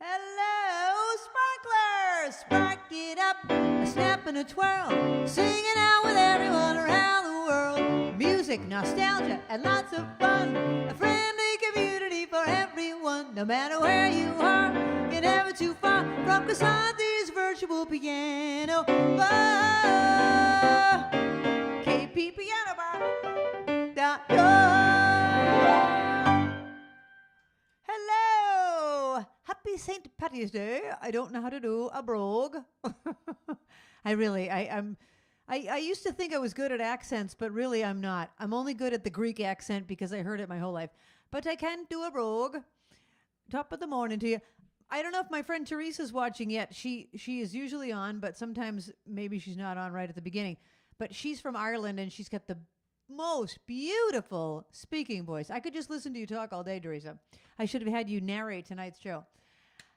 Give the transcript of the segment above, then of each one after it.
Hello, sparklers! Spark it up, a snap and a twirl, singing out with everyone around the world. Music, nostalgia, and lots of fun. A friendly community for everyone. No matter where you are, you're never too far from Krisanthi's virtual piano bar. KP Piano Bar. Hello! Happy St. Patty's Day. I don't know how to do a brogue. I used to think I was good at accents, but really I'm not. I'm only good at the Greek accent because I heard it my whole life. But I can do a brogue. Top of the morning to you. I don't know if my friend Teresa's watching yet. She is usually on, but sometimes maybe she's not on right at the beginning. But she's from Ireland, and she's got the most beautiful speaking voice. I could just listen to you talk all day, Teresa. I should have had you narrate tonight's show.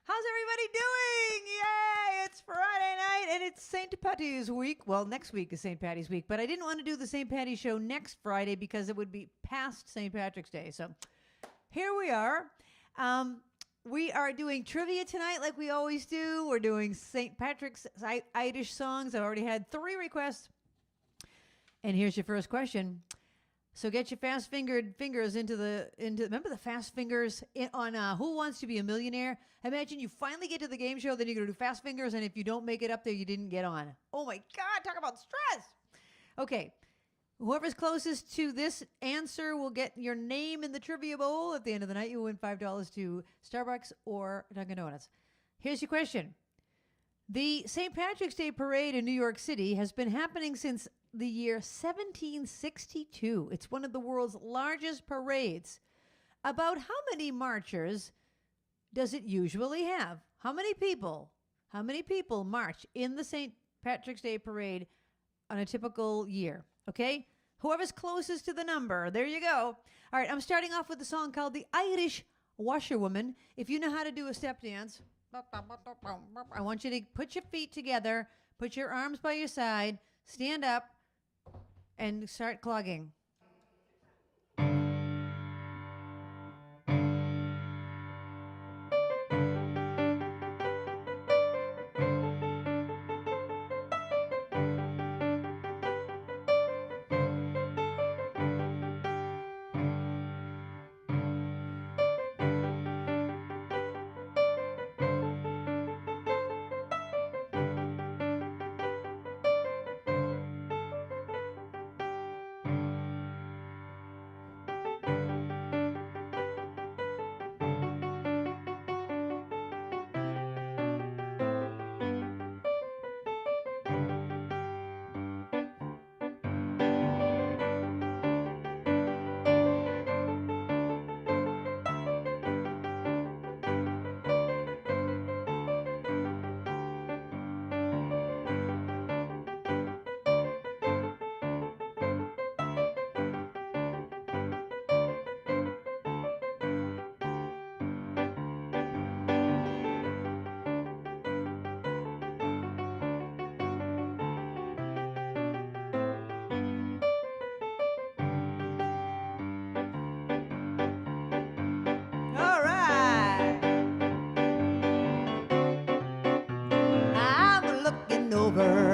How's everybody doing? Yay! It's Friday night, and it's St. Patty's week. Well, next week is St. Patty's week, but I didn't want to do the St. Patty's show next Friday because it would be past St. Patrick's Day. So here we are. We are doing trivia tonight like we always do. We're doing St. Patrick's Irish songs. I've already had 3 requests. And here's your first question. So get your fast-fingered fingers into remember the fast fingers on Who Wants to Be a Millionaire? Imagine you finally get to the game show, then you're going to do fast fingers, and if you don't make it up there, you didn't get on. Oh, my God, talk about stress. Okay, whoever's closest to this answer will get your name in the trivia bowl. At the end of the night, you'll win $5 to Starbucks or Dunkin' Donuts. Here's your question. The St. Patrick's Day Parade in New York City has been happening since the year 1762. It's one of the world's largest parades. About how many marchers does it usually have? How many people march in the St. Patrick's Day Parade on a typical year? Okay? Whoever's closest to the number, there you go. All right, I'm starting off with a song called The Irish Washerwoman. If you know how to do a step dance, I want you to put your feet together, put your arms by your side, stand up, and start clogging.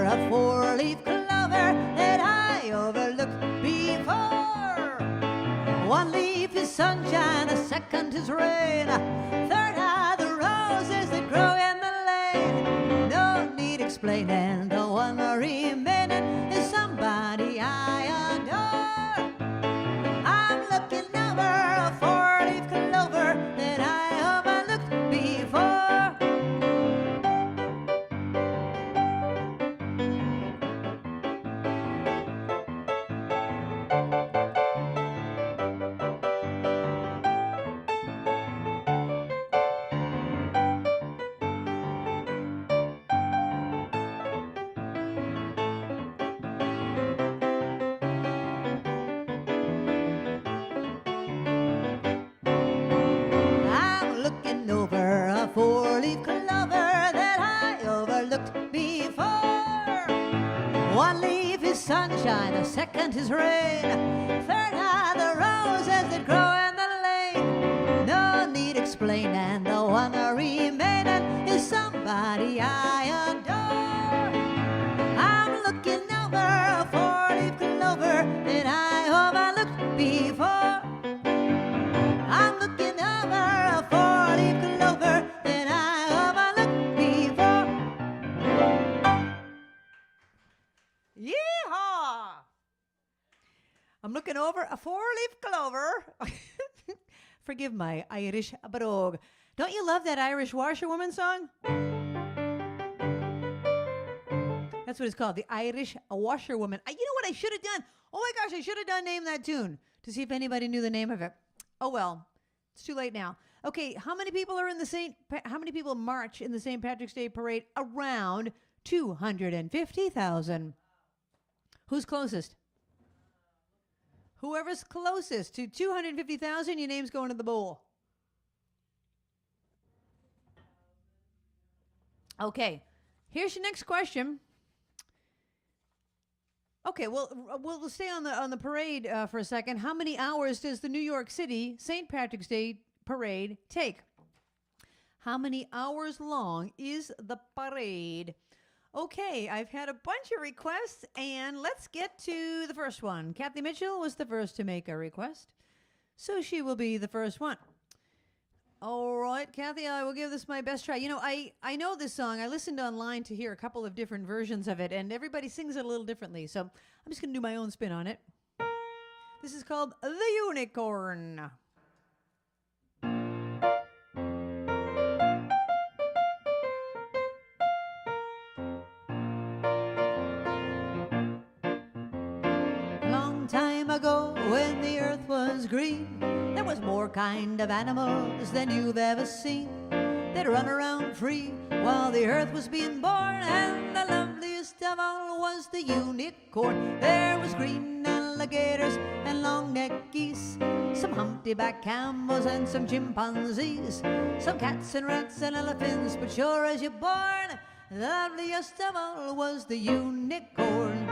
A 4-leaf clover that I overlooked before. 1 leaf is sunshine, a second is rain, a third are the roses that grow in the lane. No need explaining, the one remaining is somebody I adore. I'm looking over a 4-leaf clover that I overlooked before. Sunshine, a second is rain, third are the roses that grow in the lane. No need explaining, the one remaining somebody I adore. I'm looking over a four-leaf clover that I overlooked before. I'm looking over a four-leaf clover that I overlooked before. Yeehaw! I'm looking over a four-leaf clover. Forgive my Irish brogue. Don't you love that Irish washerwoman song? That's what it's called, the Irish washerwoman. You know what I should have done? Oh my gosh, I should have done Name That Tune to see if anybody knew the name of it. Oh well, it's too late now. Okay, how many people march in the St. Patrick's Day parade? Around 250,000. Who's closest? Whoever's closest to 250,000, your name's going to the bowl. Okay, here's your next question. Okay, well, we'll stay on the parade for a second. How many hours does the New York City St. Patrick's Day parade take? How many hours long is the parade? Okay, I've had a bunch of requests, and let's get to the first one. Kathy Mitchell was the first to make a request, so she will be the first one. All right, Kathy, I will give this my best try. You know, I know this song. I listened online to hear a couple of different versions of it, and everybody sings it a little differently, so I'm just going to do my own spin on it. This is called The Unicorn. Time ago when the earth was green, there was more kind of animals than you've ever seen. They'd run around free while the earth was being born, and the loveliest of all was the unicorn. There was green alligators and long-necked geese, some humpty-backed camels and some chimpanzees, some cats and rats and elephants, but sure as you're born, the loveliest of all was the unicorn.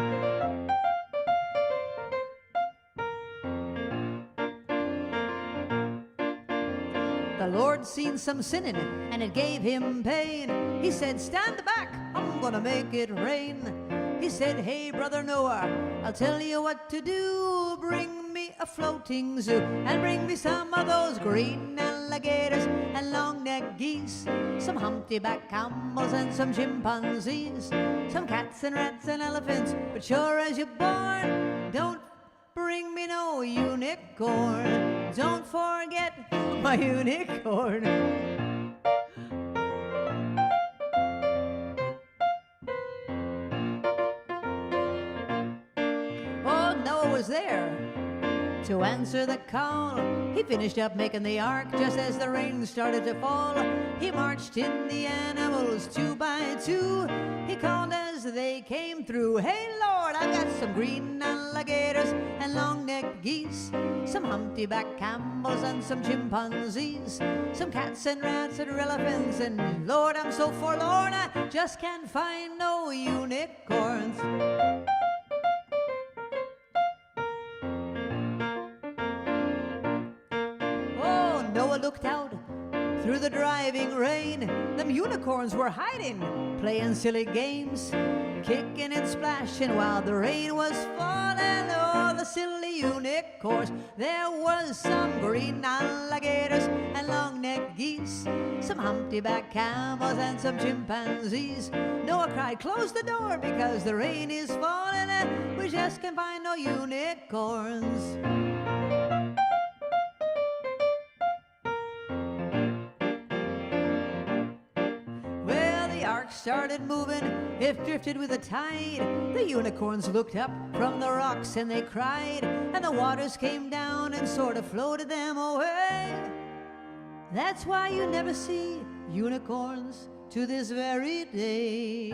The Lord seen some sinning, and it gave him pain. He said, stand back, I'm gonna make it rain. He said, hey, brother Noah, I'll tell you what to do. Bring me a floating zoo, and bring me some of those green alligators and long-necked geese, some humpty-backed camels and some chimpanzees, some cats and rats and elephants, but sure as you're born, don't bring me no unicorn. Don't forget my unicorn. Oh, Noah was there to answer the call. He finished up making the ark just as the rain started to fall. He marched in the animals two by two. He called as they came through, hey Lord, I've got some green alligators and long-necked geese, some humpty-backed camels and some chimpanzees, some cats and rats and elephants, and Lord, I'm so forlorn, I just can't find no unicorns. Oh, Noah looked out through the driving rain. Them unicorns were hiding, playing silly games, kicking and splashing while the rain was falling. Oh, the silly unicorns. There was some green alligators and long-necked geese, some humpty-backed camels and some chimpanzees. Noah cried, close the door because the rain is falling and we just can't find no unicorns. Started moving, it drifted with the tide. The unicorns looked up from the rocks and they cried, and the waters came down and sort of floated them away. That's why you never see unicorns to this very day.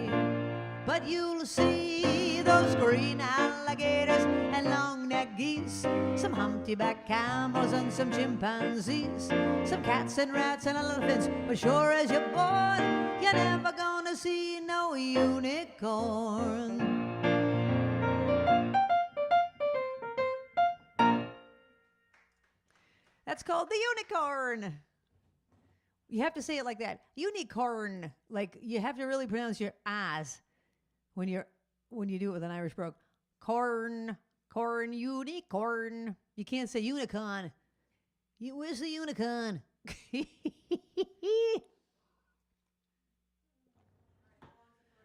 But you'll see those green alligators and long-necked geese, some humpty-backed camels and some chimpanzees, some cats and rats and elephants, but sure as you're born, you're never gonna see no unicorn. That's called The Unicorn. You have to say it like that. Unicorn. Like you have to really pronounce your A's when you do it with an Irish brogue. Corn, unicorn. You can't say unicorn. Where's the unicorn?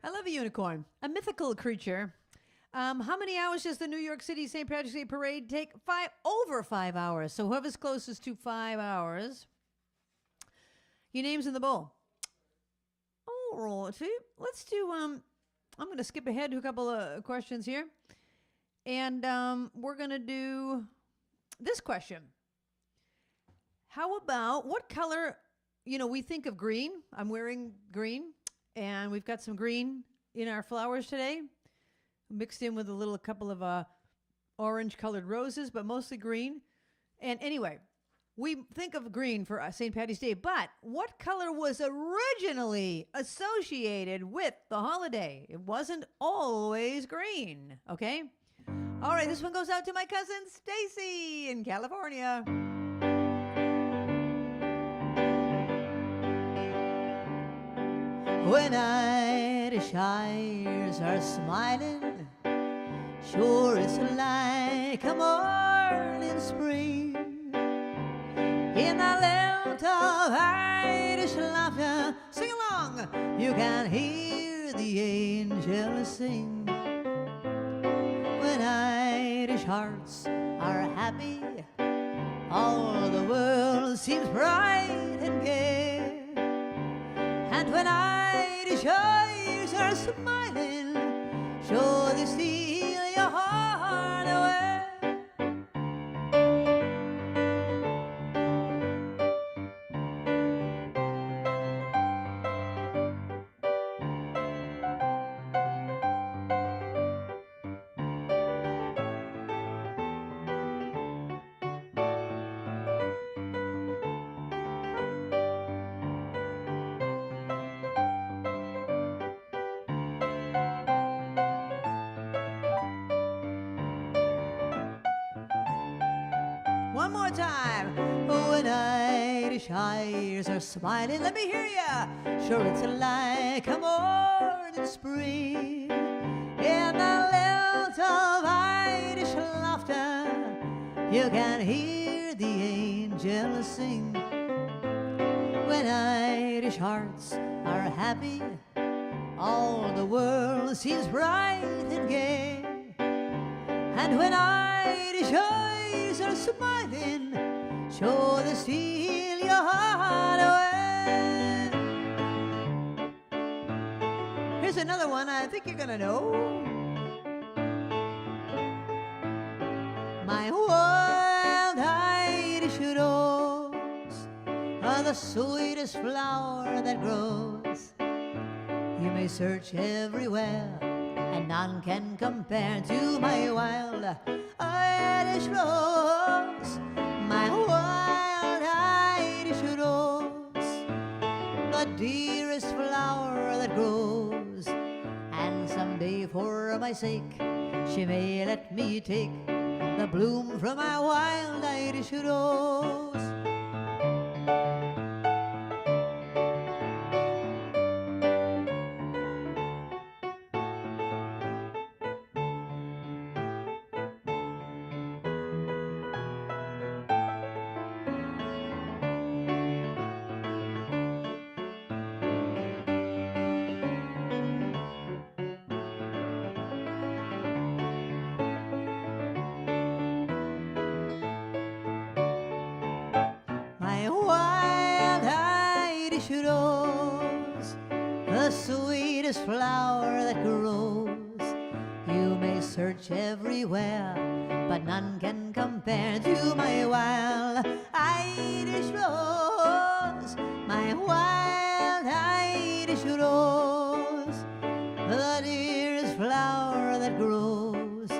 I love a unicorn. A mythical creature. How many hours does the New York City St. Patrick's Day Parade take? Over 5 hours. So whoever's closest to 5 hours. Your name's in the bowl. All righty. Let's do, I'm going to skip ahead to a couple of questions here. And we're going to do this question. How about what color, we think of green. I'm wearing green. And we've got some green in our flowers today, mixed in with a couple of orange-colored roses, but mostly green. And anyway, we think of green for St. Paddy's Day, but what color was originally associated with the holiday? It wasn't always green, okay? All right, this one goes out to my cousin Stacy in California. When Irish eyes are smiling, sure it's like a morning spring. In the lilt of Irish laughter, sing along, you can hear the angels sing. When Irish hearts are happy, all the world seems bright and gay. And when Irish eyes are smiling, sure they steal your heart away. One more time. When Irish eyes are smiling, let me hear ya. Sure it's like a morning spring. In the lilt of Irish laughter, you can hear the angels sing. When Irish hearts are happy, all the world seems bright and gay. And when Irish eyes are smiling, sure they steal your heart away. Here's another one I think you're gonna know. My wild Irish rose are the sweetest flower that grows. You may search everywhere, and none can compare to my wild Irish rose. My wild Irish rose, the dearest flower that grows. And someday for my sake, she may let me take the bloom from my wild Irish rose. Rose, the sweetest flower that grows. You may search everywhere, but none can compare to my wild Irish rose. My wild Irish rose, the dearest flower that grows.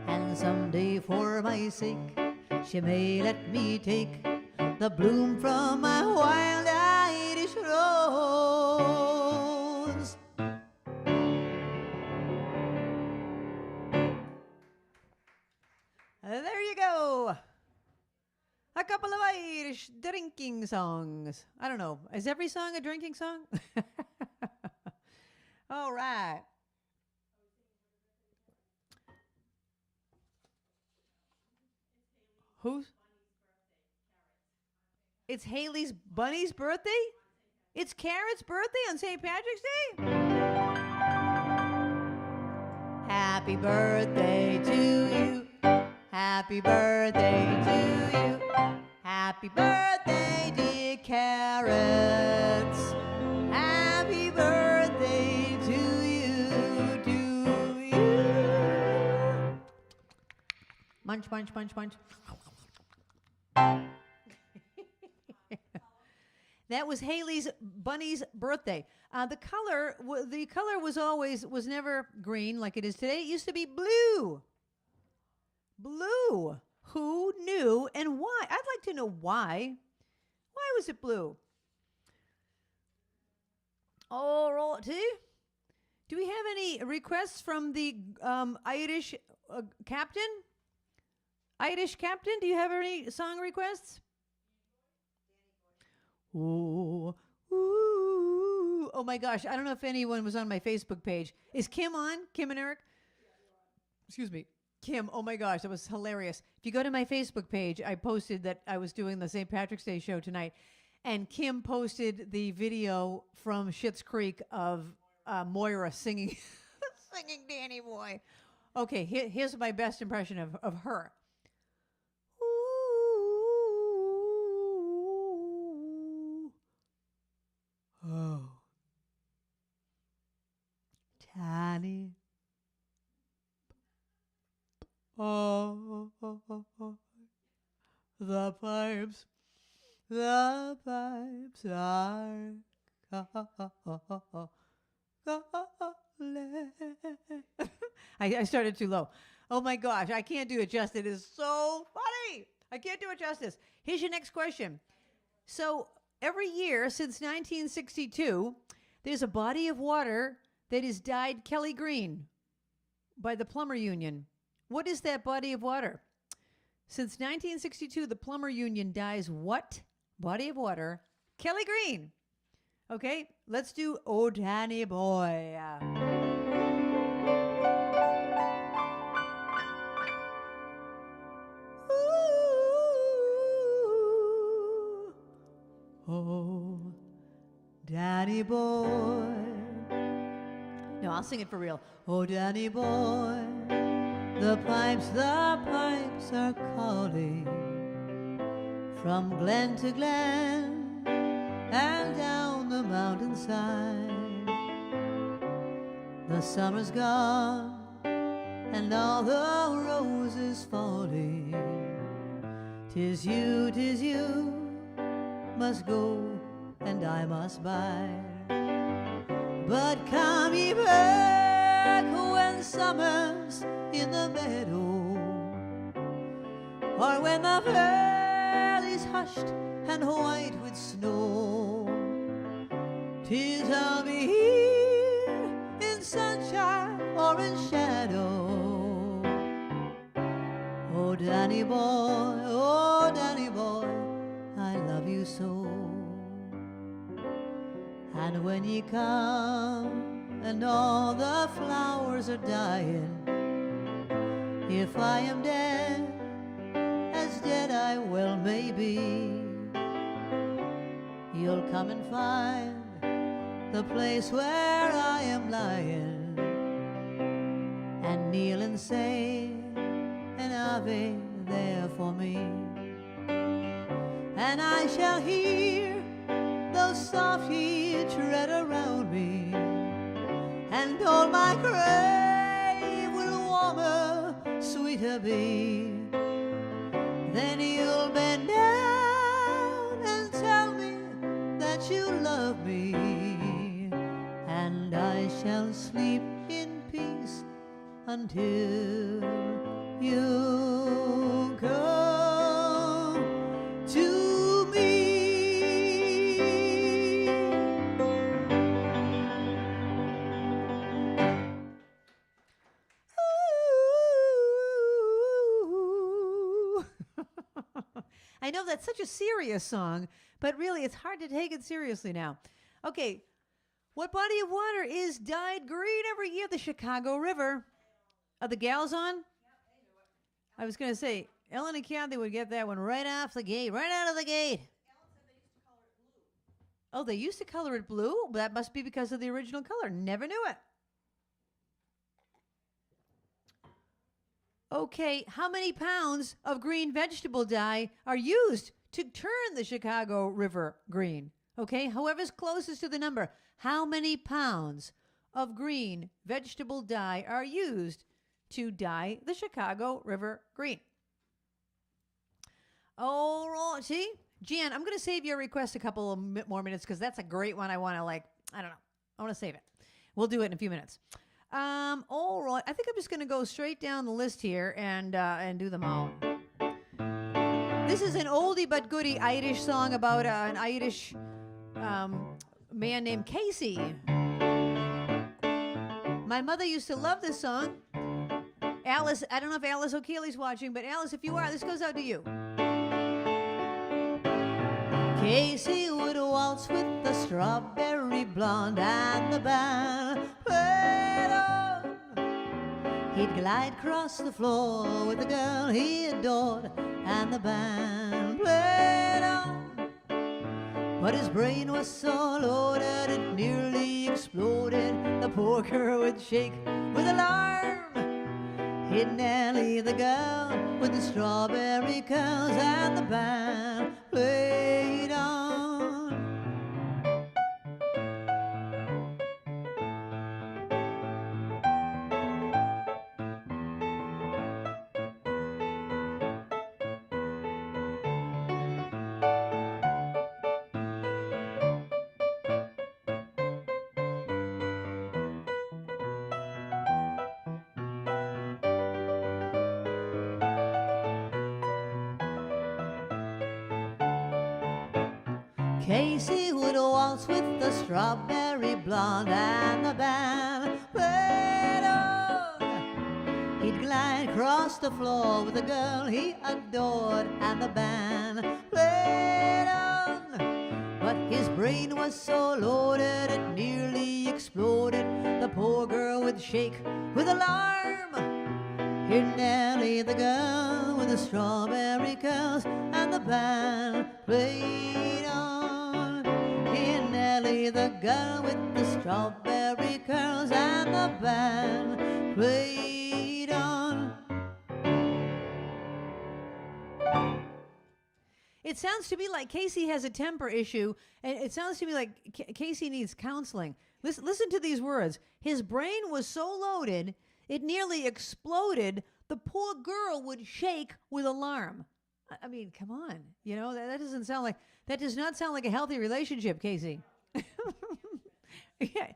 And someday for my sake, she may let me take the bloom from my wild Irish rose. There you go. A couple of Irish drinking songs. I don't know. Is every song a drinking song? All right. Who's? It's Haley's Bunny's birthday? It's Carrot's birthday on St. Patrick's Day? Happy birthday to you. Happy birthday to you. Happy birthday, dear Carrots. Happy birthday to you, to you. Munch, munch, munch, munch. That was Haley's Bunny's birthday. The color was never green like it is today. It used to be blue. Blue. Who knew and why? I'd like to know why. Why was it blue? All righty. Do we have any requests from the Irish captain? Irish captain, do you have any song requests? Ooh, ooh. Oh my gosh, I don't know if anyone was on my Facebook page. Is Kim on? Kim and Eric? Excuse me. Kim, oh my gosh, that was hilarious. If you go to my Facebook page, I posted that I was doing the St. Patrick's Day show tonight, and Kim posted the video from Schitt's Creek of Moira singing singing Danny Boy. Okay, here's my best impression of her. Oh, tiny. Oh, the pipes are calling. I started too low. Oh my gosh, I can't do it justice. It is so funny. I can't do it justice. Here's your next question. So every year since 1962, there's a body of water that is dyed Kelly green by the Plumber Union. What is that body of water? Since 1962, the Plumber Union dyes what body of water? Kelly green. Okay, let's do Oh Danny Boy. Oh, Danny boy. No, I'll sing it for real. Oh, Danny boy, the pipes are calling from glen to glen and down the mountainside. The summer's gone and all the roses falling. 'Tis you must go and I must bide. But come ye back when summer's in the meadow, or when the valley's hushed and white with snow. 'Tis I'll be here in sunshine or in shadow. Oh Danny boy, I love you so. And when ye come and all the flowers are dying, if I am dead, as dead I well may be, you'll come and find the place where I am lying, and kneel and say an Ave there for me. And I shall hear those soft feet tread around me, and all my grave will warmer, sweeter be. Then you'll bend down and tell me that you love me, and I shall sleep in peace until you come to me. I know that's such a serious song, but really it's hard to take it seriously now. Okay, what body of water is dyed green every year? The Chicago River. Are the gals on? I was going to say, Ellen and Kathy would get that one right off the gate, right out of the gate. Oh, they used to color it blue? Well, that must be because of the original color. Never knew it. Okay, how many pounds of green vegetable dye are used to turn the Chicago River green? Okay, whoever's closest to the number. How many pounds of green vegetable dye are used to dye the Chicago River green? Oh, see? Jan, I'm going to save your request a couple of more minutes because that's a great one. I want to I don't know. I want to save it. We'll do it in a few minutes. All right. I think I'm just going to go straight down the list here and do them all. This is an oldie but goodie Irish song about an Irish man named Casey. My mother used to love this song. Alice, I don't know if Alice O'Keeley's watching, but Alice, if you are, this goes out to you. Casey would waltz with the strawberry blonde and the band played on. He'd glide across the floor with the girl he adored and the band played on. But his brain was so loaded it nearly exploded. The poor girl would shake with alarm. He'd Nellie the girl with the strawberry curls and the band played on. Casey would waltz with the strawberry blonde and the band played on. He'd glide across the floor with the girl he adored and the band played on. But his brain was so loaded it nearly exploded. The poor girl would shake with alarm. Hear Nellie the girl with the strawberry curls and the band played on. Nellie, the girl with the strawberry curls and the band played on. It sounds to me like Casey has a temper issue, and it sounds to me like Casey needs counseling. Listen to these words. His brain was so loaded, it nearly exploded. The poor girl would shake with alarm. I mean, come on. You know, that does not sound like a healthy relationship, Casey. Yeah.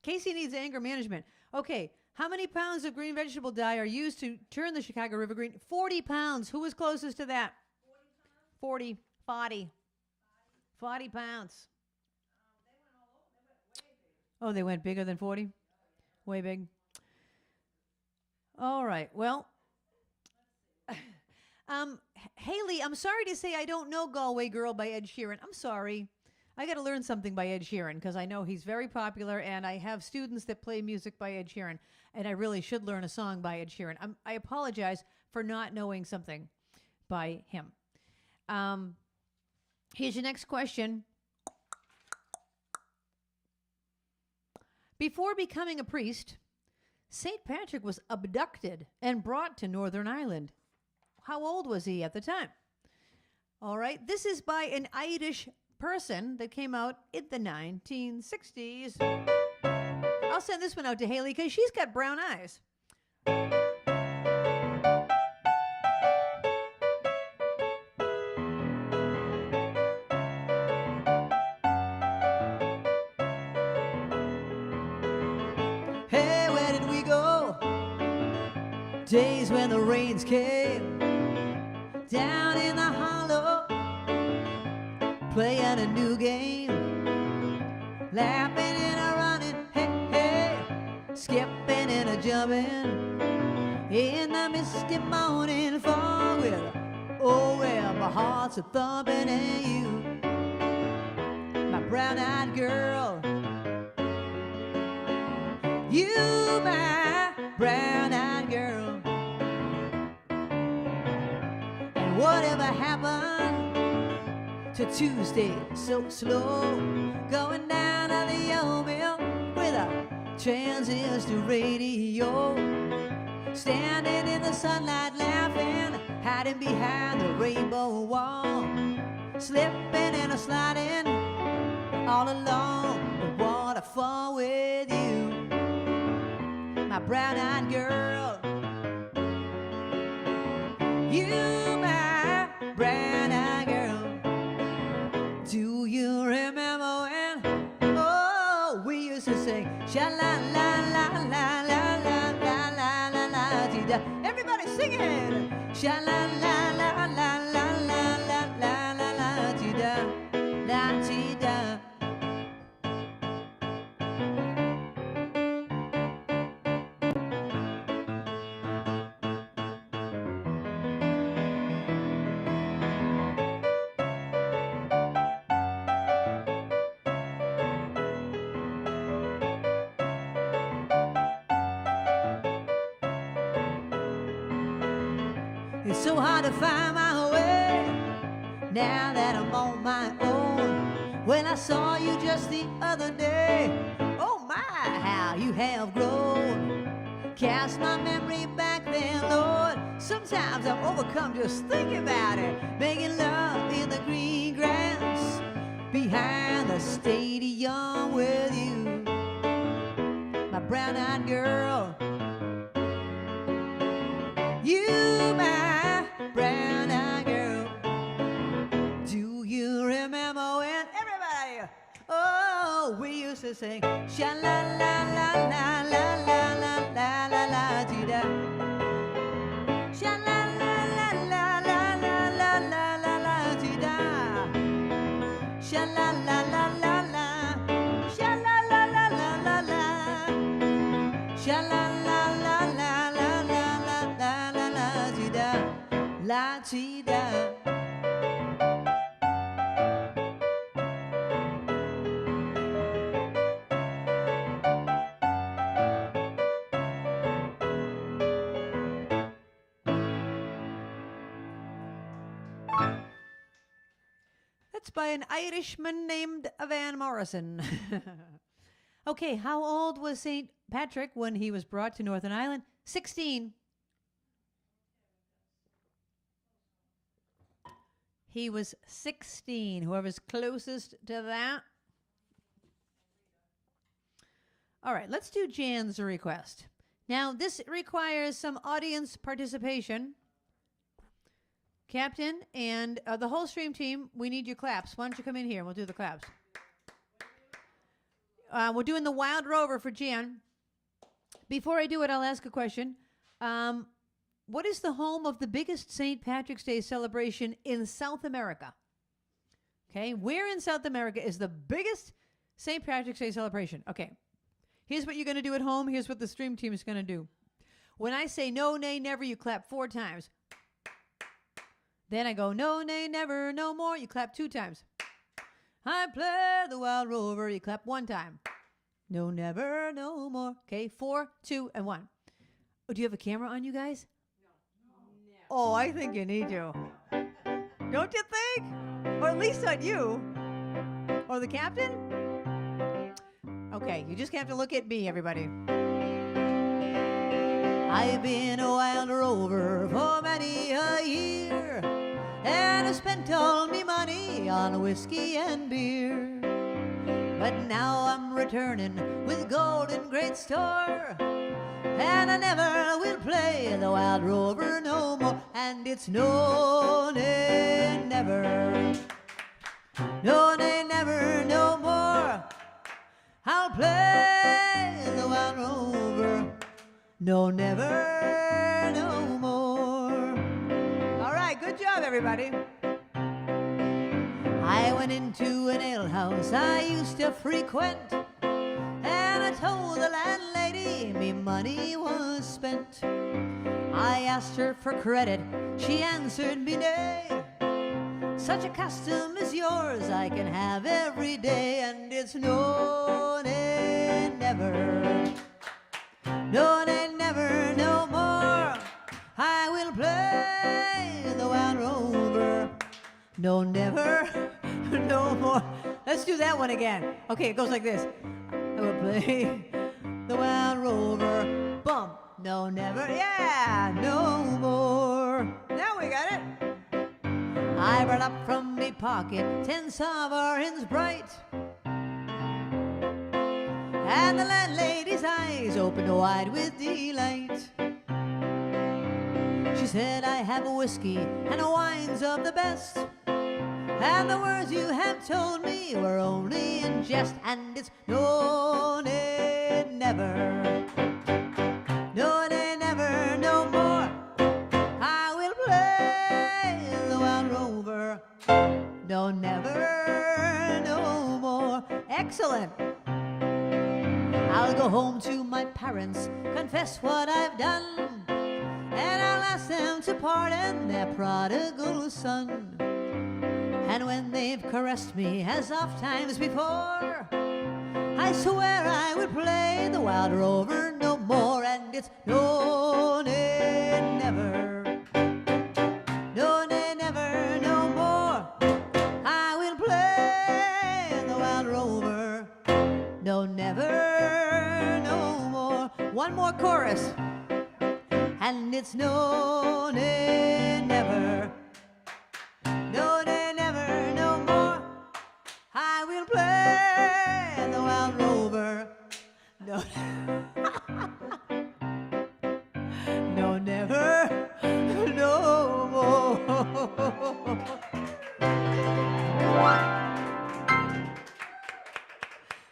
Casey needs anger management. Okay, how many pounds of green vegetable dye are used to turn the Chicago River green? 40 pounds. Who was closest to that? 40 pounds. Oh, they went bigger than 40? Way big. All right, well... Haley, I'm sorry to say I don't know Galway Girl by Ed Sheeran. I'm sorry. I got to learn something by Ed Sheeran because I know he's very popular, and I have students that play music by Ed Sheeran, and I really should learn a song by Ed Sheeran. I apologize for not knowing something by him. Here's your next question. Before becoming a priest, St. Patrick was abducted and brought to Northern Ireland. How old was he at the time? All right, this is by an Irish person that came out in the 1960s. I'll send this one out to Haley because she's got brown eyes. Hey, where did we go? Days when the rains came down in the hollow, playing a new game, laughing and a running, hey, hey, skipping and a jumping in the misty morning fog with Oh, well, my heart's a thumping at you, my brown-eyed girl. You, my brown-eyed girl. And whatever happened to Tuesday so slow, going down to the old mill with a transistor radio, standing in the sunlight laughing, hiding behind the rainbow wall, slipping and a sliding all along the waterfall with you, my brown-eyed girl. You, my brown-eyed girl. Do you remember when, oh, we used to sing sha-la-la-la-la-la-la-la-la-la-la-la-la-la-la-la. Everybody sing it. Sha-la-la-la-la-la-la-la-la-la-la-la-la-la. It's so hard to find my way now that I'm on my own. When I saw you just the other day, oh my, how you have grown. Cast my memory back then, Lord. Sometimes I'm overcome just thinking about it. Making love in the green grass behind the stadium with you, my brown-eyed girl. You, my brown-eyed girl. Do you remember when everybody, oh, we used to sing sha-la-la-la-la-la-la-la-la-la-la-la-la-dee-da, sha-la-la-la-la-la-la-la-la-la-dee-da, sha-la-la-la-la-la, sha-la-la-la-la-la-la, sha-la-la-la-la-la-la-la-la-la-dee-da. That's by an Irishman named Van Morrison. Okay, how old was St. Patrick when he was brought to Northern Ireland? 16. He was 16. Whoever's closest to that. All right, let's do Jan's request. Now, this requires some audience participation. Captain and the whole stream team, we need your claps. Why don't you come in here and we'll do the claps. We're doing the Wild Rover for Jan. Before I do it, I'll ask a question. What is the home of the biggest St. Patrick's Day celebration in South America? Okay, where in South America is the biggest St. Patrick's Day celebration? Okay, here's what you're going to do at home. Here's what the stream team is going to do. When I say no, nay, never, you clap 4 times. Then I go, no, nay, never, no more. You clap 2 times. I play the Wild Rover. You clap 1 time. No, never, no more. Okay, 4, 2, and 1. Oh, do you have a camera on you guys? No. Oh, I think you need to. Don't you think? Or at least on you. Or the captain? Okay, you just have to look at me, everybody. I've been a wild rover for many a year, and I spent all me money on whiskey and beer. But now I'm returning with gold in great store, and I never will play the Wild Rover no more. And it's no, nay, never. No, nay, never, no more. I'll play the Wild Rover. No, never, no more. All right, good job, everybody. I went into an alehouse I used to frequent, and I told the landlady me money was spent. I asked her for credit, she answered me nay. Such a custom as yours I can have every day, and it's no, nay, never. No, nay, never, no more. I will play the Wild Rover. No, never, no more. Let's do that one again. Okay, it goes like this. I will play the Wild Rover. Bump. No, never. Yeah, no more. Now we got it. I brought up from me pocket 10 sovereigns bright, and the landlady's eyes opened wide with delight. She said, I have a whiskey and a wine's of the best, and the words you have told me were only in jest, and it's no, nay, never. No, nay, never, no more. I will play the Wild Rover. No, never, no more. Excellent. I'll go home to my parents, confess what I've done, and I'll ask them to pardon their prodigal son. And when they've caressed me as oft times before, I swear I would play the Wild Rover no more, and it's no, nay, never. No, nay, never, no more. I will play the Wild Rover. No, never, no more. One more chorus. And it's no, nay, never. No, nay, never, no more. I will play the Wild Rover. No, no, never, no more.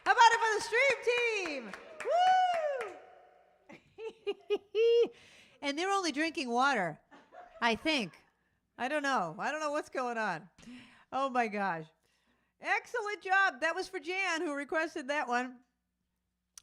How about it for the stream team? Woo! And they're only drinking water, I think. I don't know what's going on. Oh my gosh. Excellent job. That was for Jan, who requested that one.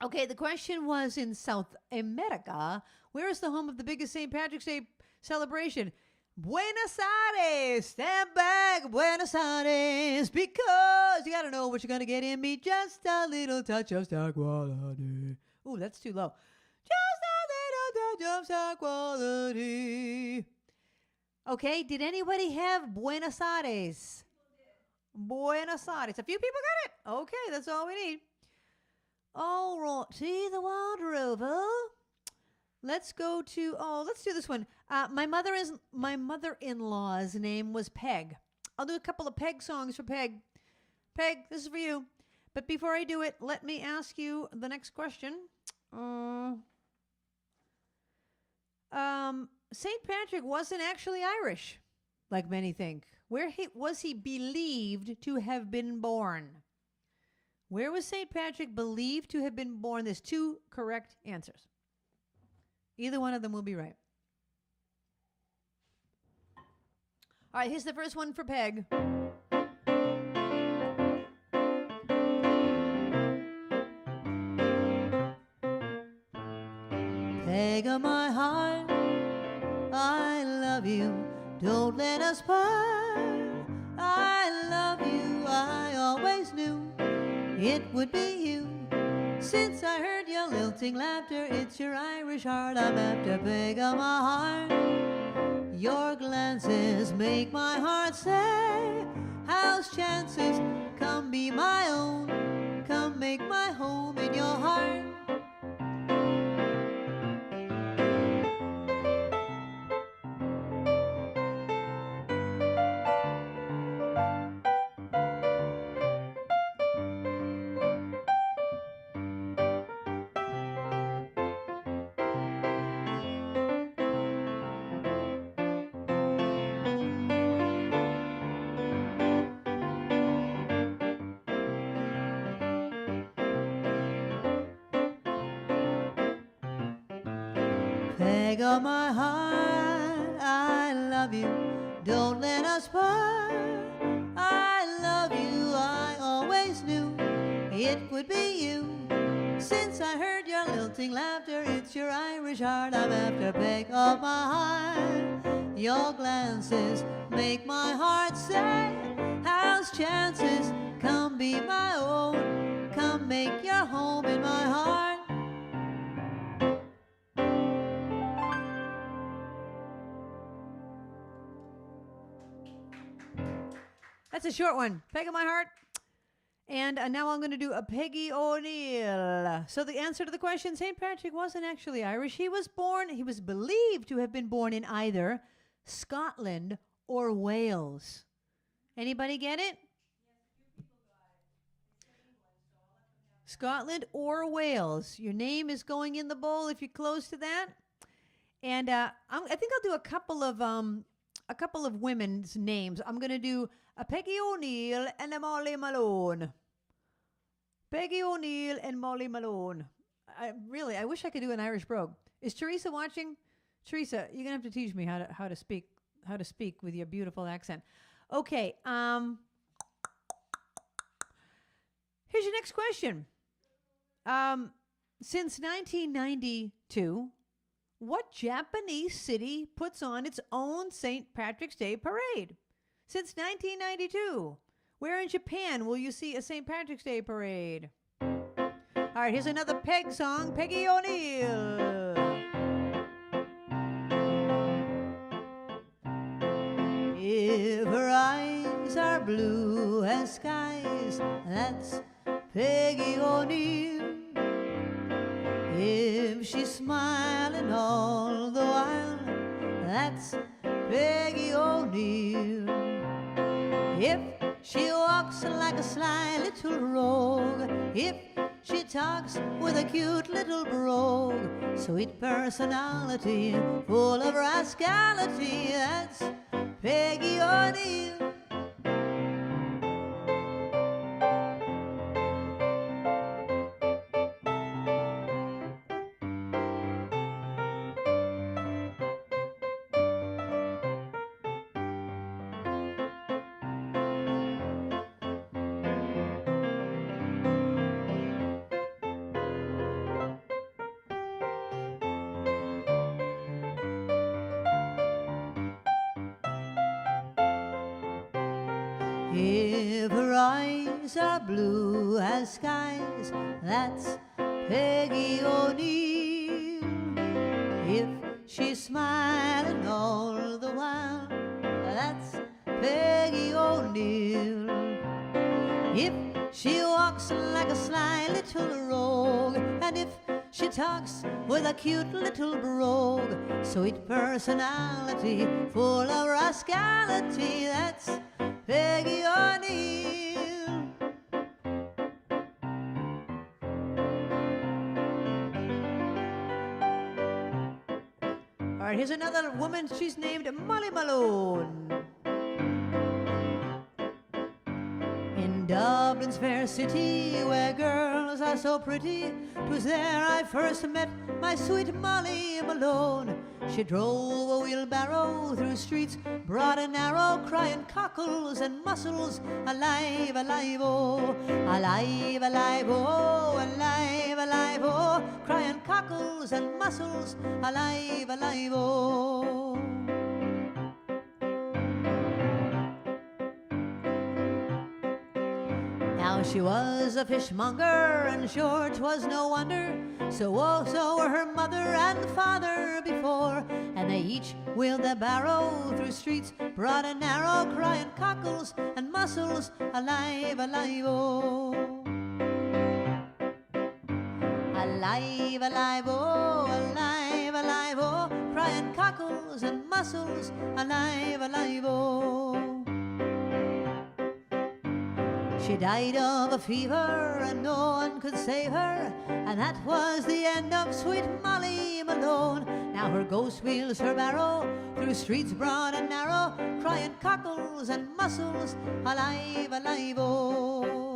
Okay, the question was, in South America, where is the home of the biggest St. Patrick's Day celebration? Buenos Aires. Stand back, Buenos Aires, because you got to know what you're going to get in me. Just a little touch of star quality. Ooh, that's too low. Just a little touch of star quality. Okay, did anybody have Buenos Aires? Buenos Aires. A few people got it. Okay, that's all we need. All right, see the Wild Rover. Let's go to, let's do this one. My mother-in-law's name was Peg. I'll do a couple of Peg songs for Peg. Peg, this is for you. But before I do it, let me ask you the next question. St. Patrick wasn't actually Irish, like many think. Where was he believed to have been born? Where was St. Patrick believed to have been born? There's two correct answers. Either one of them will be right. All right, here's the first one for Peg. Peg of my heart, I love you, don't let us part. I love you, I always knew it would be you. Since I heard your lilting laughter, it's your Irish heart I'm after. Peg of my heart, your glances make my heart say, how's chances, come be my own, come make my home in your heart. Peg of my heart, I love you, don't let us part. I love you, I always knew it would be you. Since I heard your your lilting laughter, it's your Irish heart I'm after. Peg of my heart, your glances make my heart say, how's chances? Come be my own, come make your home in my heart. That's a short one. Peg of my heart. And now I'm going to do a Peggy O'Neill. So the answer to the question, St. Patrick wasn't actually Irish. He was believed to have been born in either Scotland or Wales. Anybody get it? Scotland or Wales. Your name is going in the bowl if you're close to that. And I think I'll do a couple of women's names. I'm going to do a Peggy O'Neill and a Molly Malone. Peggy O'Neill and Molly Malone. I wish I could do an Irish brogue. Is Teresa watching? Teresa, you're gonna have to teach me how to speak with your beautiful accent. Okay. Here's your next question. Since 1992, what Japanese city puts on its own St. Patrick's Day parade? Since 1992, where in Japan will you see a St. Patrick's Day parade? All right, here's another Peg song, Peggy O'Neill. If her eyes are blue as skies, that's Peggy O'Neill. If she's smiling all the while, that's Peggy O'Neill. If she walks like a sly little rogue, if she talks with a cute little brogue, sweet personality, full of rascality, that's Peggy O'Neill. If her eyes are blue as skies, that's Peggy O'Neill. If she's smiling all the while, that's Peggy O'Neill. If she walks like a sly little rogue, and if she talks with a cute little brogue, sweet personality, full of rascality, that's Peggy O'Neill. All right, here's another woman. She's named Molly Malone. In Dublin's fair city, where girls are so pretty, 'twas there I first met my sweet Molly Malone. She drove a wheelbarrow through streets broad and narrow, crying cockles and mussels, alive, alive, oh, alive, alive, oh, alive, alive, oh, crying cockles and mussels, alive, alive, oh. Now she was a fishmonger, and sure 'twas no wonder, so were her mother and father before, and they each wheeled their barrow through streets broad and narrow, crying cockles and mussels, alive, alive, oh. Alive, alive, oh, alive, alive, oh, crying cockles and mussels, alive, alive, oh. She died of a fever and no one could save her, and that was the end of sweet Molly Malone. Now her ghost wheels her barrow through streets broad and narrow, crying cockles and mussels, alive, alive, oh.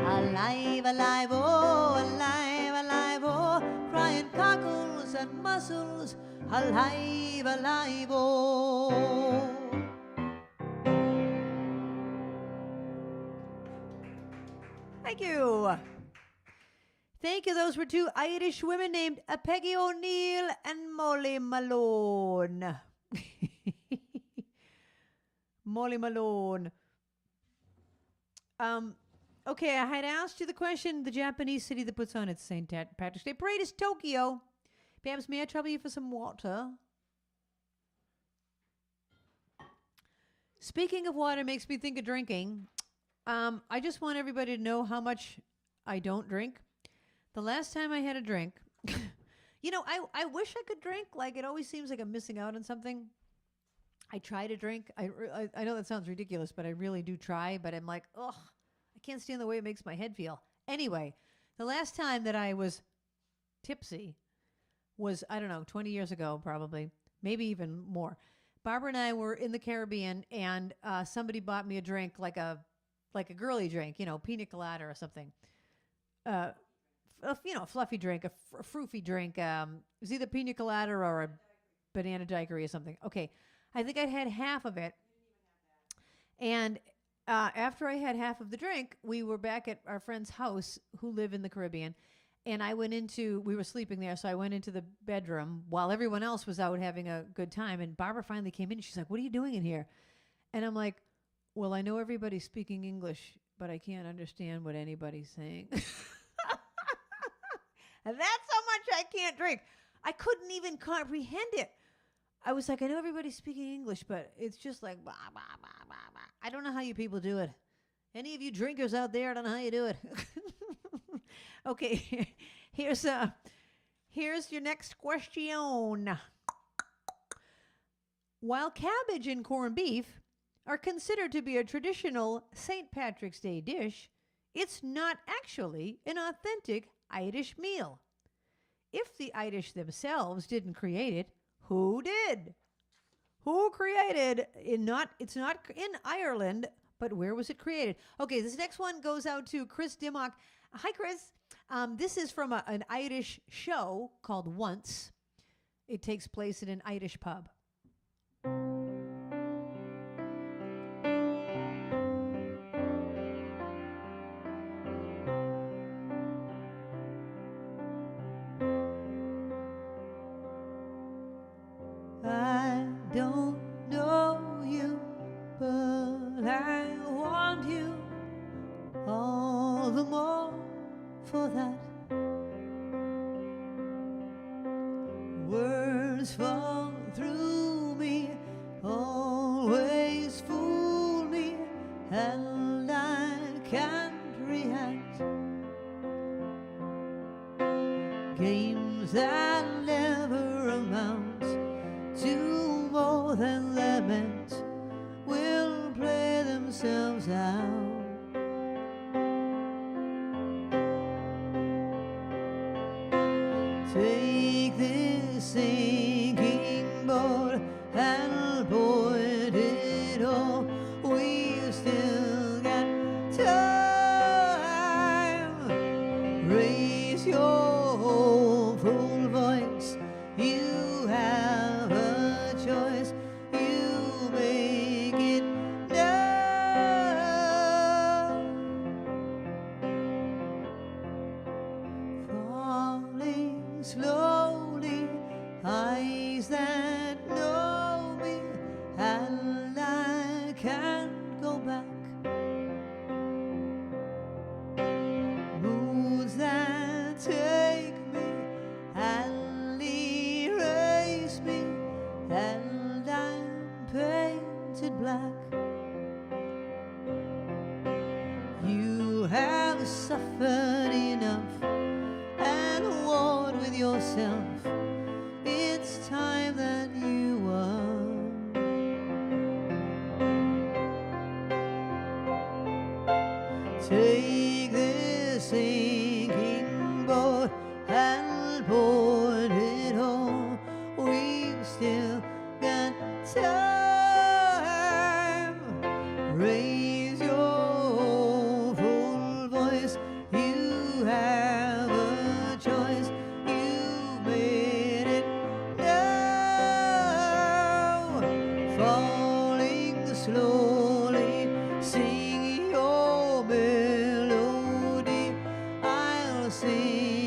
Alive, alive, oh, alive, alive, oh, crying cockles and mussels, alive, alive, oh. Thank you. Thank you. Those were two Irish women named Peggy O'Neill and Molly Malone. Molly Malone. Okay, I had asked you the question. The Japanese city that puts on its St. Patrick's Day parade is Tokyo. Babs, may I trouble you for some water? Speaking of water makes me think of drinking. I just want everybody to know how much I don't drink. The last time I had a drink, you know, I wish I could drink. Like, it always seems like I'm missing out on something. I try to drink. I know that sounds ridiculous, but I really do try. But I'm like, ugh, I can't stand the way it makes my head feel. Anyway, the last time that I was tipsy was, I don't know, 20 years ago, probably, maybe even more. Barbara and I were in the Caribbean, and somebody bought me a drink, like a girly drink, you know, pina colada or something. You know, a fluffy drink, a froofy drink. It was either pina colada or a banana daiquiri or something. Okay, I think I'd had half of it. And after I had half of the drink, we were back at our friend's house who live in the Caribbean. And we were sleeping there, so I went into the bedroom while everyone else was out having a good time. And Barbara finally came in, and she's like, "What are you doing in here?" And I'm like, "Well, I know everybody's speaking English, but I can't understand what anybody's saying." And that's how much I can't drink. I couldn't even comprehend it. I was like, I know everybody's speaking English, but it's just like, blah, blah, blah, blah, blah. I don't know how you people do it. Any of you drinkers out there, I don't know how you do it. Okay, here's your next question. While cabbage and corned beef are considered to be a traditional St. Patrick's Day dish, it's not actually an authentic Irish meal. If the Irish themselves didn't create it, who did? Who created it? It's not in Ireland, but where was it created? Okay, this next one goes out to Chris Dimmock. Hi, Chris. This is from an Irish show called Once. It takes place in an Irish pub. I don't know you, but I want you all the more for that. Words fall through me, always fool me, and I can't react. Games that never amount to more than lament will play themselves out. Take this sinking boat and point it all. We've still got time. Raise your hopeful voice. You have a choice. You make it now. Falling slowly, eyes that know me, and I can't go back. Moods that take me and erase me, and I'm painted black. You have suffered enough and warred with yourself. It's time that you won. Take this sinking boat and point it home. We've still got time. Raise your full voice. You have a choice. You made it now. Falling slowly, sing your melody. I'll sing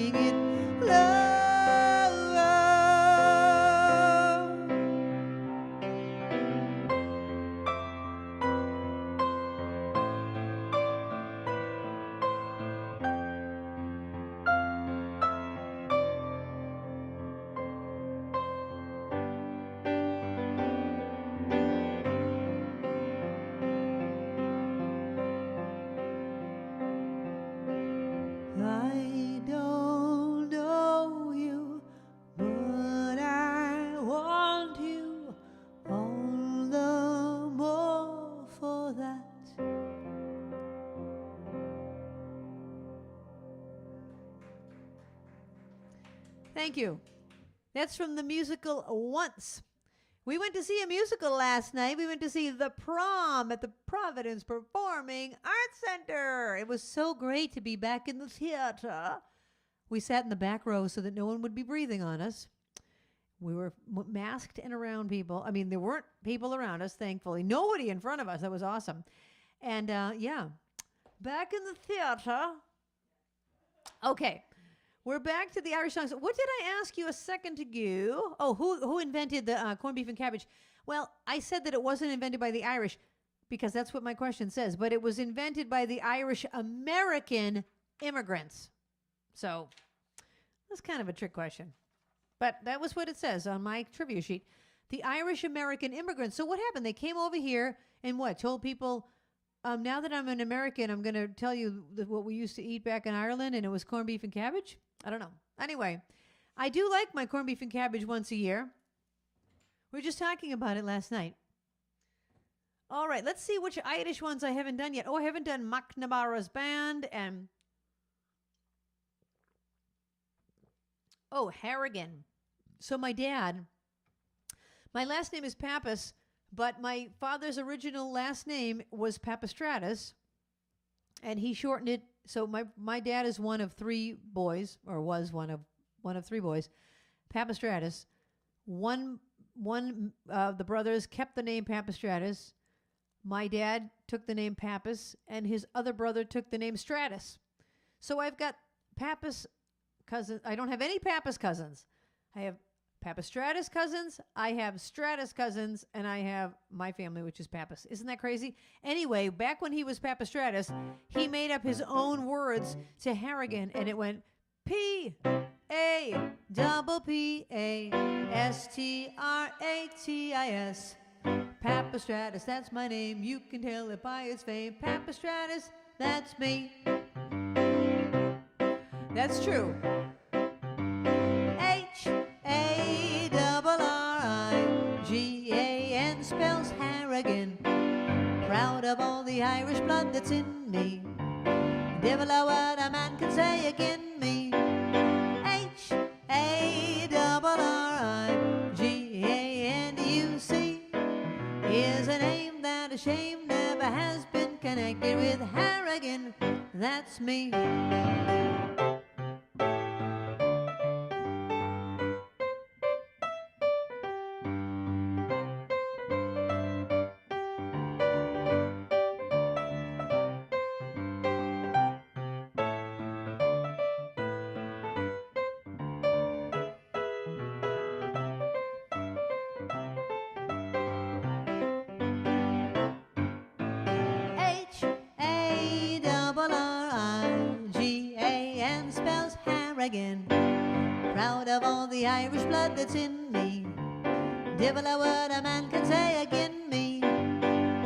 Thank you. That's from the musical Once. We went to see a musical last night. We went to see The Prom at the Providence Performing Arts Center. It was so great to be back in the theater. We sat in the back row so that no one would be breathing on us. We were masked and around people. I mean, there weren't people around us, thankfully. Nobody in front of us. That was awesome. And, yeah, back in the theater. Okay. We're back to the Irish songs. What did I ask you a second ago? Oh, who invented the corned beef and cabbage? Well, I said that it wasn't invented by the Irish because that's what my question says, but it was invented by the Irish American immigrants. So that's kind of a trick question. But that was what it says on my trivia sheet. The Irish American immigrants. So what happened? They came over here and what? Told people, now that I'm an American, I'm going to tell you what we used to eat back in Ireland, and it was corned beef and cabbage? I don't know. Anyway, I do like my corned beef and cabbage once a year. We were just talking about it last night. All right, let's see which Irish ones I haven't done yet. Oh, I haven't done MacNamara's Band and... Oh, Harrigan. So my dad, my last name is Pappas, but my father's original last name was Papastratus, and he shortened it. So my dad is one of three boys, or was one of three boys. Papastratus. One of the brothers kept the name Papastratus. My dad took the name Pappas, and his other brother took the name Stratus. So I've got Pappas cousins. I don't have any Pappas cousins. I have Papastratus cousins, I have Stratus cousins, and I have my family, which is Pappas. Isn't that crazy? Anyway, back when he was Papastratus, he made up his own words to Harrigan, and it went Papastratus. Papastratus, that's my name. You can tell it by its fame. Papastratus, that's me. That's true. H-A-R-R-I-G-A-N spells Harrigan. Proud of all the Irish blood that's in me. Devil a word a man can say again me. H-A-R-R-I-G-A-N-U-C is a name that a shame never has been connected with Harrigan. That's me. H-A-R-R-I-G-A-N spells Harrigan. Proud of all the Irish blood that's in me. Devil a word a man can say again me.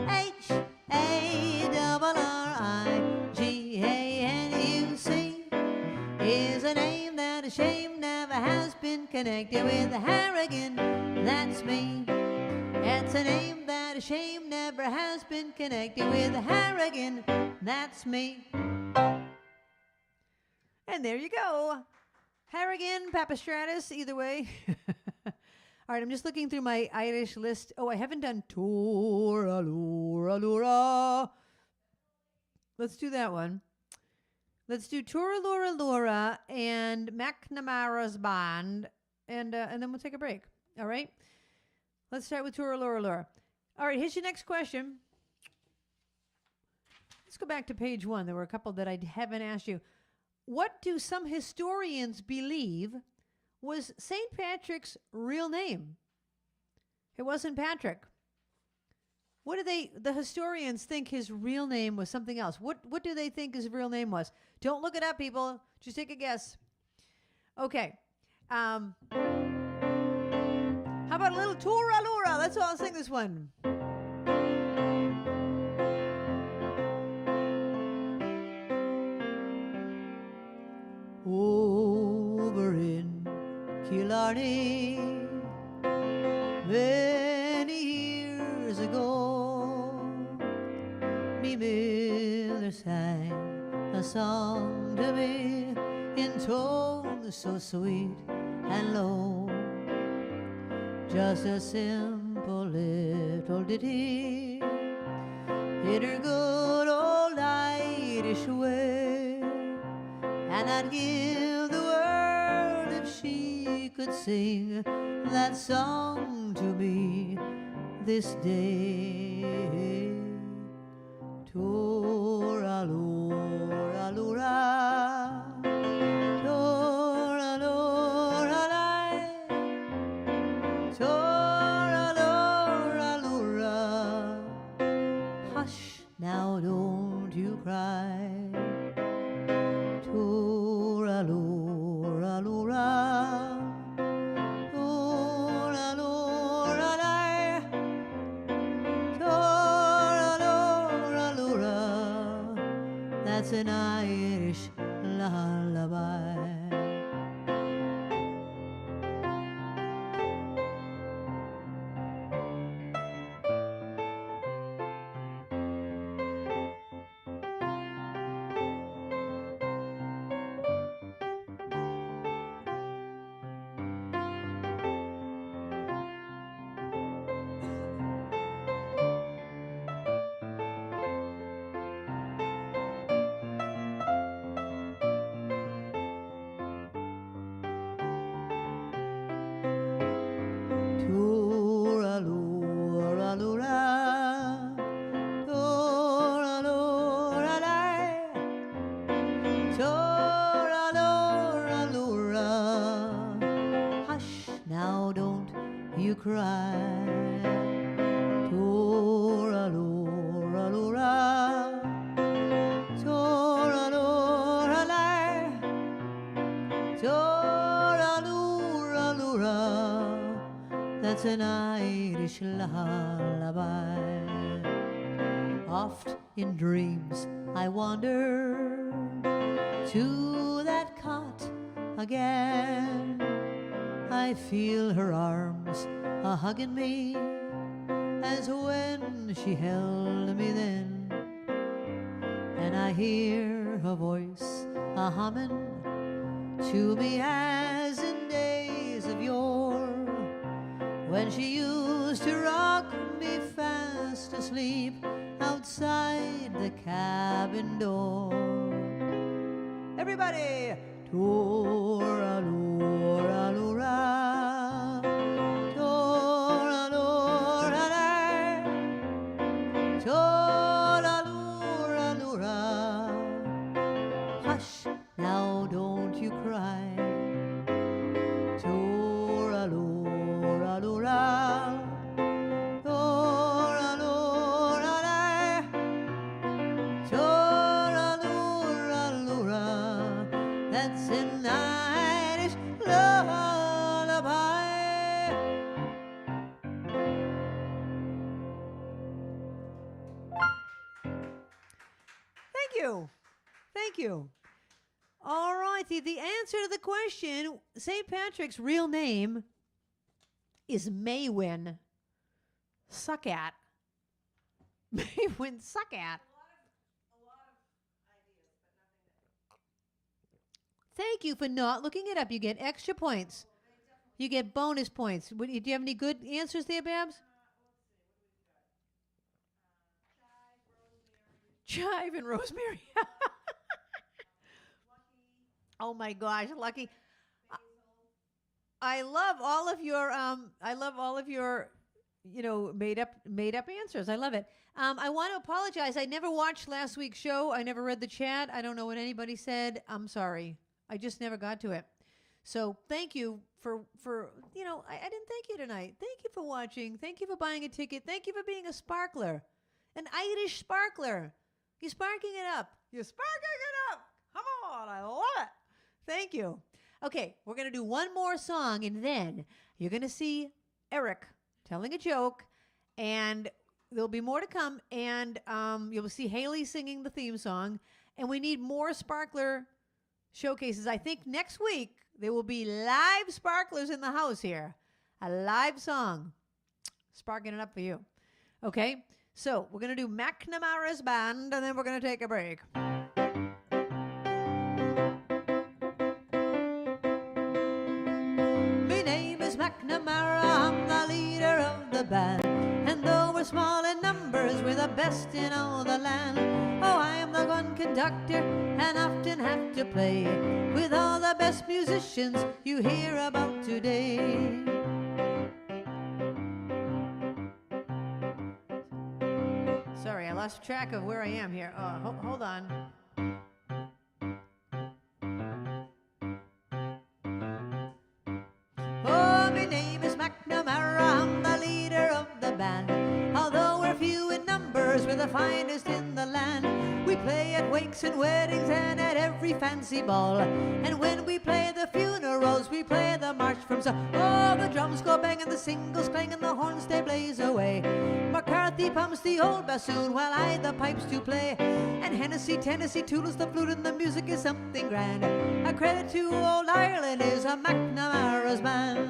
H-A-R-R-I-G-A-N-U-C is a name that a shame never has been connected with Harrigan. That's me. It's a name that a shame never has been connected with Harrigan. That's me. And there you go. Harrigan, Papastratus, either way. All right, I'm just looking through my Irish list. Oh, I haven't done Tora Lura Lura. Let's do that one. Let's do Tora Lura Lura and MacNamara's Band, and then we'll take a break. All right? Let's start with Tora Lura Lura. All right, here's your next question. Let's go back to page 1. There were a couple that I haven't asked you. What do some historians believe was St. Patrick's real name? It wasn't Patrick. What do the historians think his real name was something else? What do they think his real name was? Don't look it up, people. Just take a guess. Okay. How about a little Tora Lura? Let's all sing this one. Over in Killarney, many years ago, me mother sang a song to me in tones so sweet and low. Just a simple little ditty in her good old Irish way, and I'd give the world if she could sing that song to me this day. Tora-lora-lora, tora-lora-lai, tora-lora-lora. Hush, now don't you cry. Tora-lora-lora, tora-lora-lai, tora-lora-lora. That's an Irish lullaby. Hush, now don't you cry. Tora-lora-lora, tora-lora-lai, tora-lora-lora. That's an Irish lullaby. Oft in dreams I wander to that cot again. I feel her arms a-hugging me as when she held me then, and I hear her voice a-humming to me as in days of yore, when she used to rock me fast asleep outside the cabin door. Everybody! Tora-lora-lora, tora-lora-lai, tora-lora-lora. Hush, now don't you cry. Tora-lora-lora, tora-lora-lai, tora-lora-lora. That's an Irish lullaby. Thank you. Thank you. All righty. The answer to the question, St. Patrick's real name is Maywin Suckat. Maywin Suckat. Thank you for not looking it up. You get extra points. You get bonus points. Do you have any good answers there, Babs? Chive and rosemary. Oh my gosh, Lucky. I love all of your made up answers. I love it. I want to apologize. I never watched last week's show. I never read the chat. I don't know what anybody said. I'm sorry. I just never got to it. So thank you for I didn't thank you tonight. Thank you for watching. Thank you for buying a ticket. Thank you for being a sparkler. An Irish sparkler. You're sparking it up. You're sparking it up. Come on. I love it. Thank you. Okay, we're going to do one more song, and then you're going to see Eric telling a joke, and there'll be more to come, and you'll see Haley singing the theme song, and we need more sparkler showcases. I think next week there will be live sparklers in the house here. A live song. Sparking it up for you. Okay, so we're going to do MacNamara's Band, and then we're going to take a break. MacNamara, I'm the leader of the band. And though we're small in numbers, we're the best in all the land. Oh, I am the gun conductor and often have to play with all the best musicians you hear about today. Sorry, I lost track of where I am here. Hold on. Oh, my name is MacNamara, I'm the leader of the band. Although we're few in numbers, we're the finest in the land. We play at wakes and weddings and at every fancy ball. And when we play the funerals, we play the march from oh, the drums go bang and the cymbals clang and the horns they blaze away. McCarthy pumps the old bassoon while I the pipes do play. And Hennessy, Tennessee toodles the flute and the music is something grand. A credit to old Ireland is a MacNamara's band.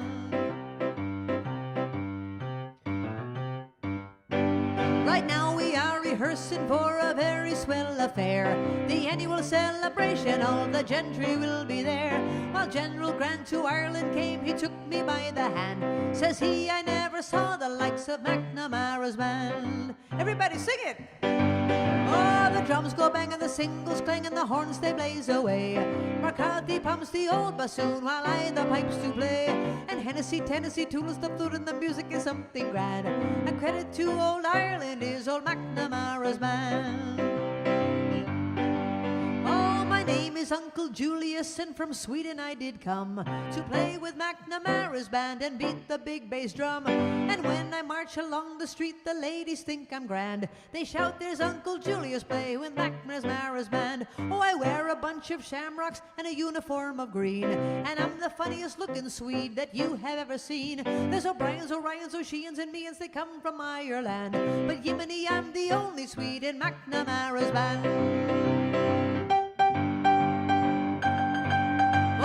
Right now we are rehearsing for a very swell affair. The annual celebration, all the gentry will be there. While General Grant to Ireland came, he took me by the hand. Says he, I never saw the likes of MacNamara's band. Everybody sing it! Oh, the drums go bang and the cymbals clang and the horns they blaze away. McCarthy pumps the old bassoon while I the pipes do play. And Hennessy, Tennessee toodles the flute and the music is something grand. A credit to old Ireland is old MacNamara's band. Oh, my name is Uncle Julius and from Sweden I did come to play with MacNamara's band and beat the big bass drum. And when I march along the street, the ladies think I'm grand. They shout, there's Uncle Julius play with MacNamara's band. Oh, I wear a bunch of shamrocks and a uniform of green, and I'm the funniest looking Swede that you have ever seen. There's O'Briens, Orions, O'Sheans, and me, and they come from Ireland. But Yemeni, I'm the only Swede in MacNamara's band.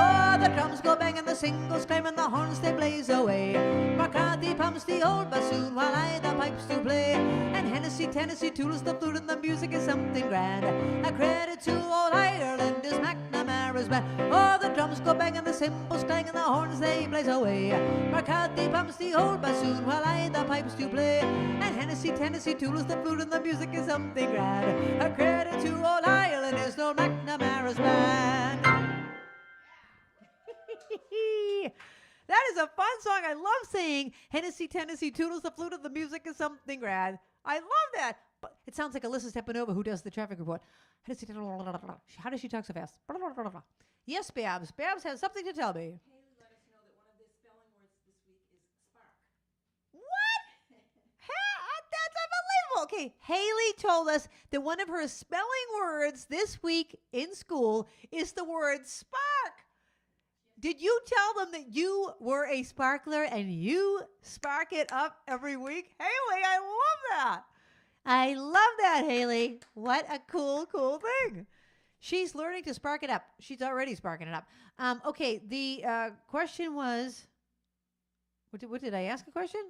Oh, the drums go bang and the cymbals climb and the horns they blaze away. McCarthy pumps the old bassoon while I the pipes do play. And Hennessy, Tennessee toodles the flute and the music is something grand. A credit to old Ireland is MacNamara's band. Oh, the drums go bang and the cymbals clang and the horns they blaze away. McCarthy pumps the old bassoon while I the pipes do play. And Hennessy, Tennessee toodles the flute and the music is something grand. A credit to old Ireland is old MacNamara's band. That is a fun song. I love saying Hennessy, Tennessee toodles the flute and the music is something grand. I love that. But it sounds like Alyssa Stepanova who does the traffic report. Hennessy, how does she talk so fast? Yes, Babs. Babs has something to tell me. Haley let us know that one of the spelling words this week is spark. What? That's unbelievable. Okay, Haley told us that one of her spelling words this week in school is the word spark. Did you tell them that you were a sparkler and you spark it up every week? Haley, I love that. I love that, Haley. What a cool thing. She's learning to spark it up. She's already sparking it up. Okay, the question was, what did I ask a question?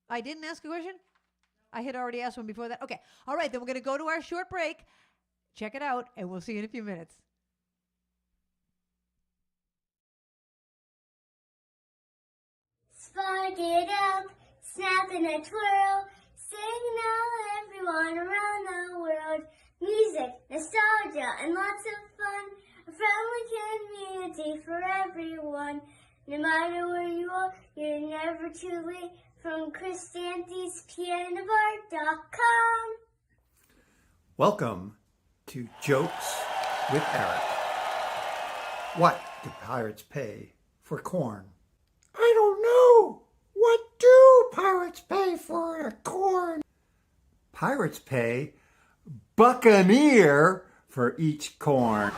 I didn't ask a question? I had already asked one before that. Okay, all right, then we're going to go to our short break. Check it out, and we'll see you in a few minutes. Spark it up, snap in a twirl, signal everyone around the world. Music, nostalgia, and lots of fun. A friendly community for everyone. No matter where you are, you're never too late. From Krisanthi's pianobar.com. Welcome to Jokes with Eric. What do pirates pay for corn? I don't know. What do pirates pay for corn? Pirates pay buccaneer for each corn.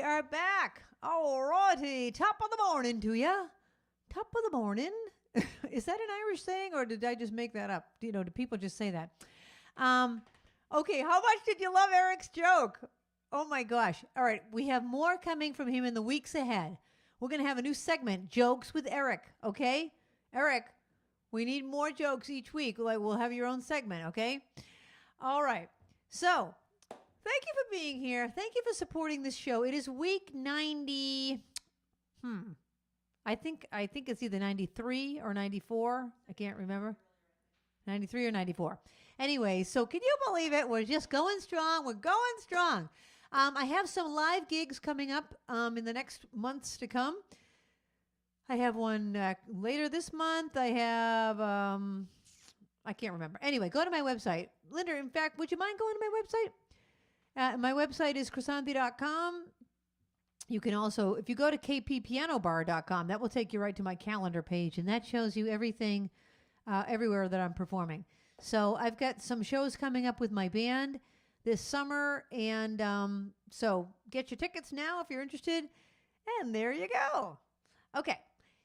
are back. Alrighty, top of the morning to ya. Top of the morning. Is that an Irish saying, or did I just make that up? Do people just say that? Okay, how much did you love Eric's joke? Oh my gosh. All right, we have more coming from him in the weeks ahead. We're going to have a new segment, Jokes with Eric, okay? Eric, we need more jokes each week. We'll have your own segment, okay? All right. So, thank you for being here. Thank you for supporting this show. It is week 90. I think it's either 93 or 94. I can't remember. 93 or 94. Anyway, so can you believe it? We're just going strong. We're going strong. I have some live gigs coming up in the next months to come. I have one later this month. I have, I can't remember. Anyway, go to my website. Linda, in fact, would you mind going to my website? My website is krisanthi.com. You can also, if you go to kppianobar.com, that will take you right to my calendar page, and that shows you everything, everywhere that I'm performing. So I've got some shows coming up with my band this summer, and so get your tickets now if you're interested, and there you go. Okay,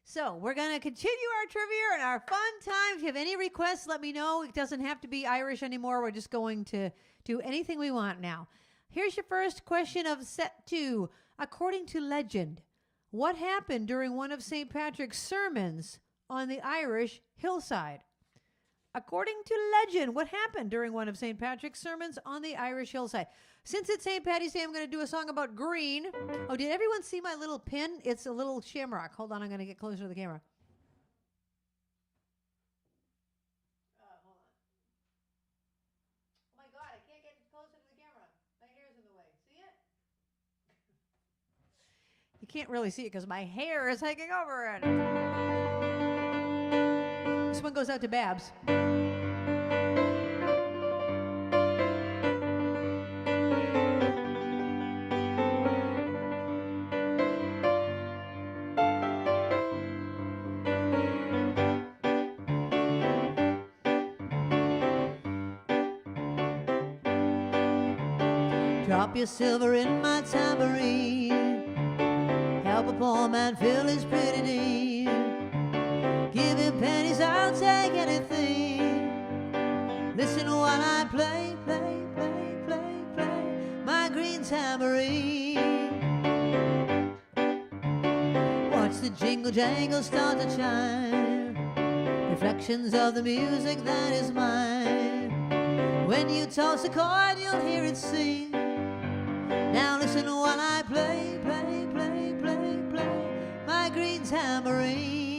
so we're going to continue our trivia and our fun time. If you have any requests, let me know. It doesn't have to be Irish anymore. We're just going to do anything we want now. Here's your first question of set 2. According to legend, what happened during one of St. Patrick's sermons on the Irish hillside? According to legend, what happened during one of St. Patrick's sermons on the Irish hillside? Since it's St. Patty's Day, I'm going to do a song about green. Oh, did everyone see my little pin? It's a little shamrock. Hold on, I'm going to get closer to the camera. Hold on. Oh my God, I can't get closer to the camera. My hair's in the way. See it? You can't really see it because my hair is hanging over it. This one goes out to Babs. Drop your silver in my tambourine. Help a poor man fill his pretty need. Give him pennies, I'll take anything. Listen while I play, play, play, play, play my green tambourine. Watch the jingle jangle start to chime. Reflections of the music that is mine. When you toss a chord, you'll hear it sing. Now listen while I play, play, play, play, play my green tambourine.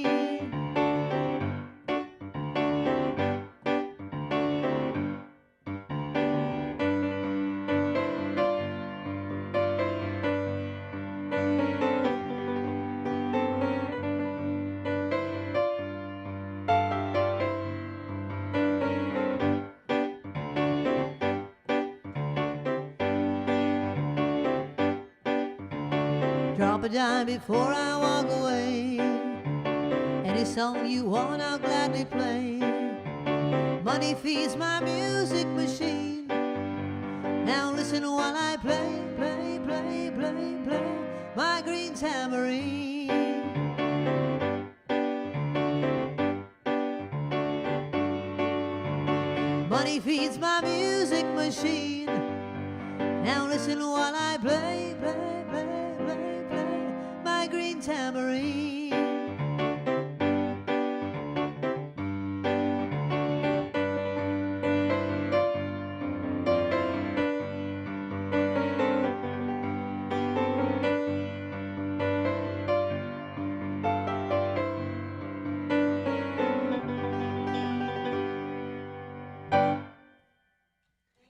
Drop a dime before I walk away. Any song you want, I'll gladly play. Money feeds my music machine. Now listen while I play, play, play, play, play my green tambourine. Money feeds my music machine. Now listen while I play, play, play, play, play my green tambourine.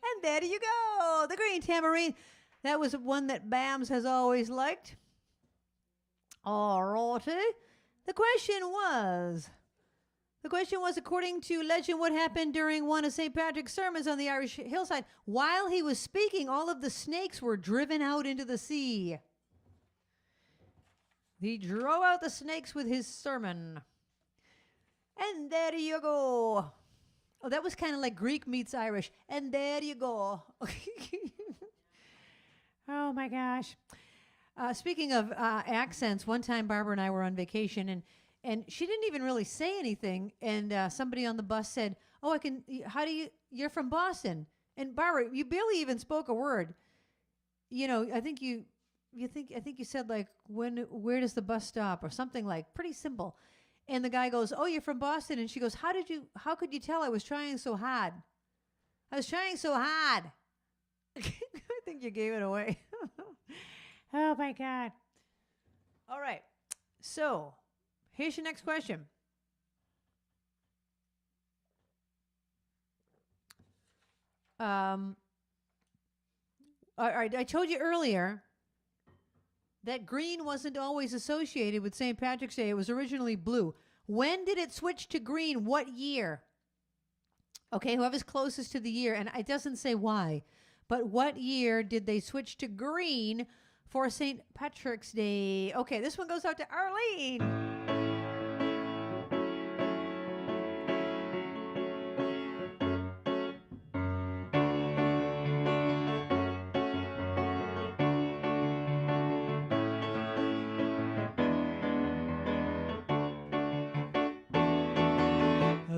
And there you go, the green tambourine. That was one that Bams has always liked. All righty. The question was, according to legend, what happened during one of St. Patrick's sermons on the Irish hillside? While he was speaking, all of the snakes were driven out into the sea. He drove out the snakes with his sermon. And there you go. Oh, that was kind of like Greek meets Irish. And there you go. Oh, my gosh. Speaking of accents, one time Barbara and I were on vacation, and she didn't even really say anything. And somebody on the bus said, "Oh, you're from Boston." And Barbara, you barely even spoke a word. I think you said like, where does the bus stop or something, like pretty simple. And the guy goes, "Oh, you're from Boston." And she goes, how could you tell? I was trying so hard. I think you gave it away. Oh my God. All right. So here's your next question. All right. I told you earlier that green wasn't always associated with St. Patrick's Day. It was originally blue. When did it switch to green? What year? Okay, whoever's closest to the year, and it doesn't say why, but what year did they switch to green for St. Patrick's Day? Okay, this one goes out to Arlene.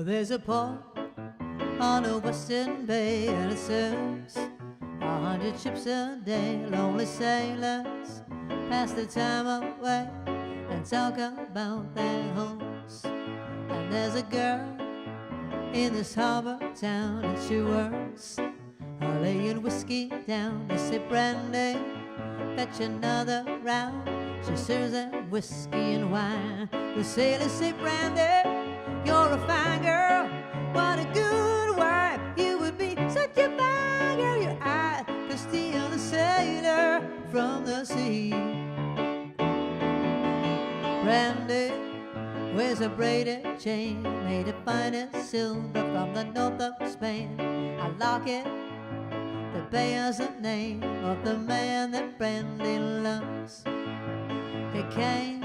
There's a port on a western bay, and it serves 100 ships a day. Lonely sailors pass the time away and talk about their homes. And there's a girl in this harbor town, and she works laying whiskey down. They say, "Brandy, fetch another round." She serves them whiskey and wine. The sailors say, "Brandy, you're a fine girl. What a good wife. You would be such a fine girl. Your eyes could steal the sailor from the sea." Brandy wears a braided chain made of finest silver from the north of Spain. A locket that bears the name of the man that Brandy loves. He came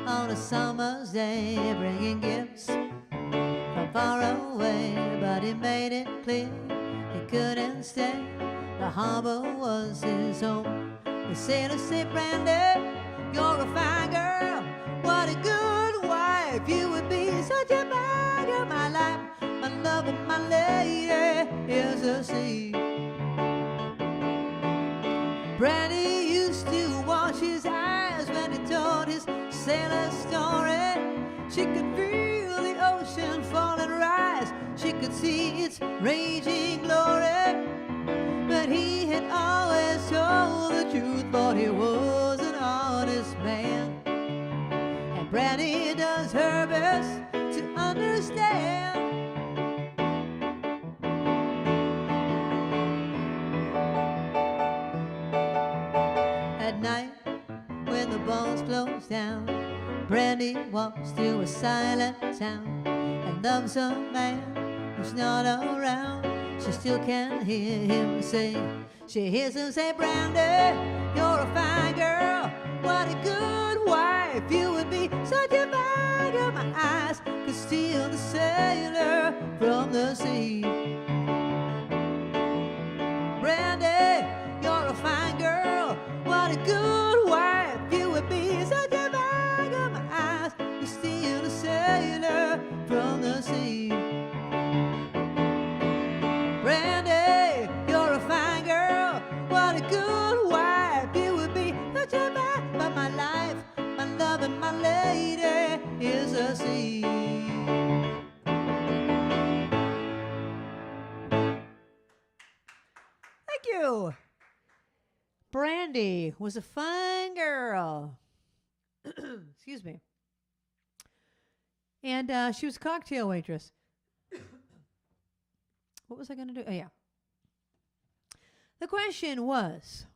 on a summer's day, bringing gifts from far away, but he made it clear he couldn't stay. The harbor was his home. The sailors say, "Brandy, you're a fine girl. What a good wife. You would be such a fine girl. My life, my love, and my lady is the sea." Brandy used to wash his eyes when he told his sailor story. She could feel the ocean fall and rise. She could see its raging glory. But he had always told the truth, thought he was an honest man. And Brandy does her best to understand. At night, when the bars close down, Brandy walks through a silent town and loves a man who's not around. She still can't hear him say. She hears him say, "Brandy, you're a fine girl. What a good wife. You would be such a fine girl. My eyes could steal the sailor from the sea." Brandy, you're a fine girl. What a good wife. You would be such a fine girl. My eyes could steal the sailor from the sea. Brandy, you're a fine girl. What a good wife. You would be such a fine. But my life, my love, and my lady is the sea. Thank you. Brandy was a fine girl. Excuse me. And she was a cocktail waitress. What was I going to do? Oh, yeah. The question was,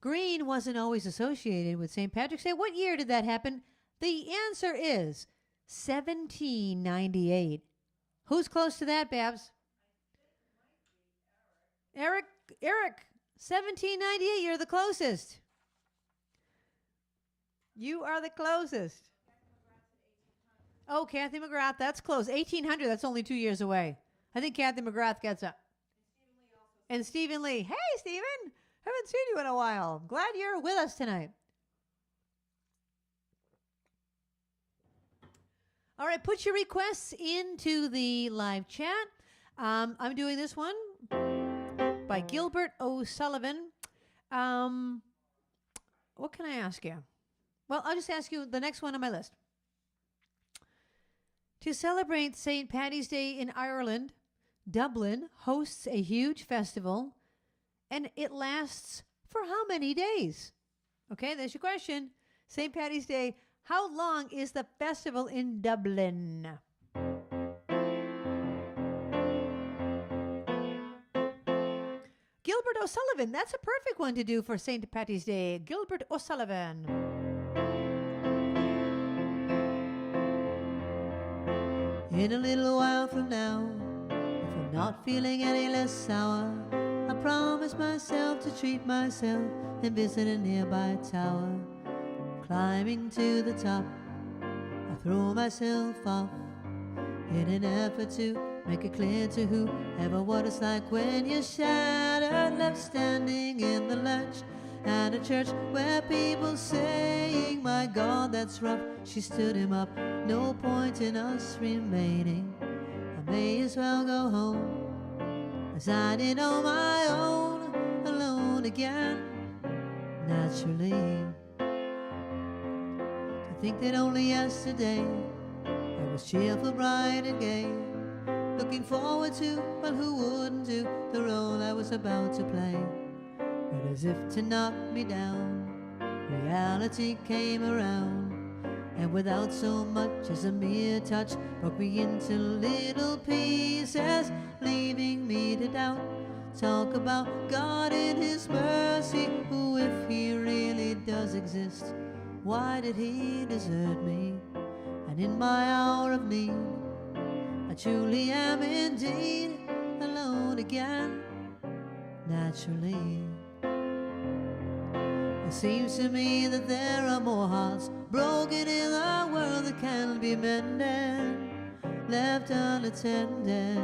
green wasn't always associated with St. Patrick's Day. What year did that happen? The answer is 1798. Who's close to that, Babs? Eric, 1798. You're the closest. You are the closest. Oh, Kathy McGrath, that's close. 1800, that's only 2 years away. I think Kathy McGrath gets up. And Stephen Lee. Hey, Stephen. Haven't seen you in a while. Glad you're with us tonight. All right, put your requests into the live chat. I'm doing this one by Gilbert O'Sullivan. What can I ask you? Well, I'll just ask you the next one on my list. To celebrate St. Paddy's Day in Ireland, Dublin hosts a huge festival, and it lasts for how many days? Okay, there's your question. St. Paddy's Day, how long is the festival in Dublin? Gilbert O'Sullivan, that's a perfect one to do for St. Paddy's Day. Gilbert O'Sullivan. In a little while from now, if I'm not feeling any less sour, I promise myself to treat myself and visit a nearby tower. Climbing to the top, I throw myself off in an effort to make it clear to whoever what it's like when you're shattered, left standing in the lurch at a church where people saying, my God, that's rough. She stood him up, no point in us remaining. I may as well go home, as I did on my own, alone again, naturally. To think that only yesterday I was cheerful, bright and gay, looking forward to, well, who wouldn't do the role I was about to play. But as if to knock me down, reality came around, and without so much as a mere touch, broke me into little pieces, leaving me to doubt. Talk about God in His mercy, who, if He really does exist, why did He desert me? And in my hour of need, I truly am indeed alone again, naturally. It seems to me that there are more hearts broken in the world that can be mended, left unattended.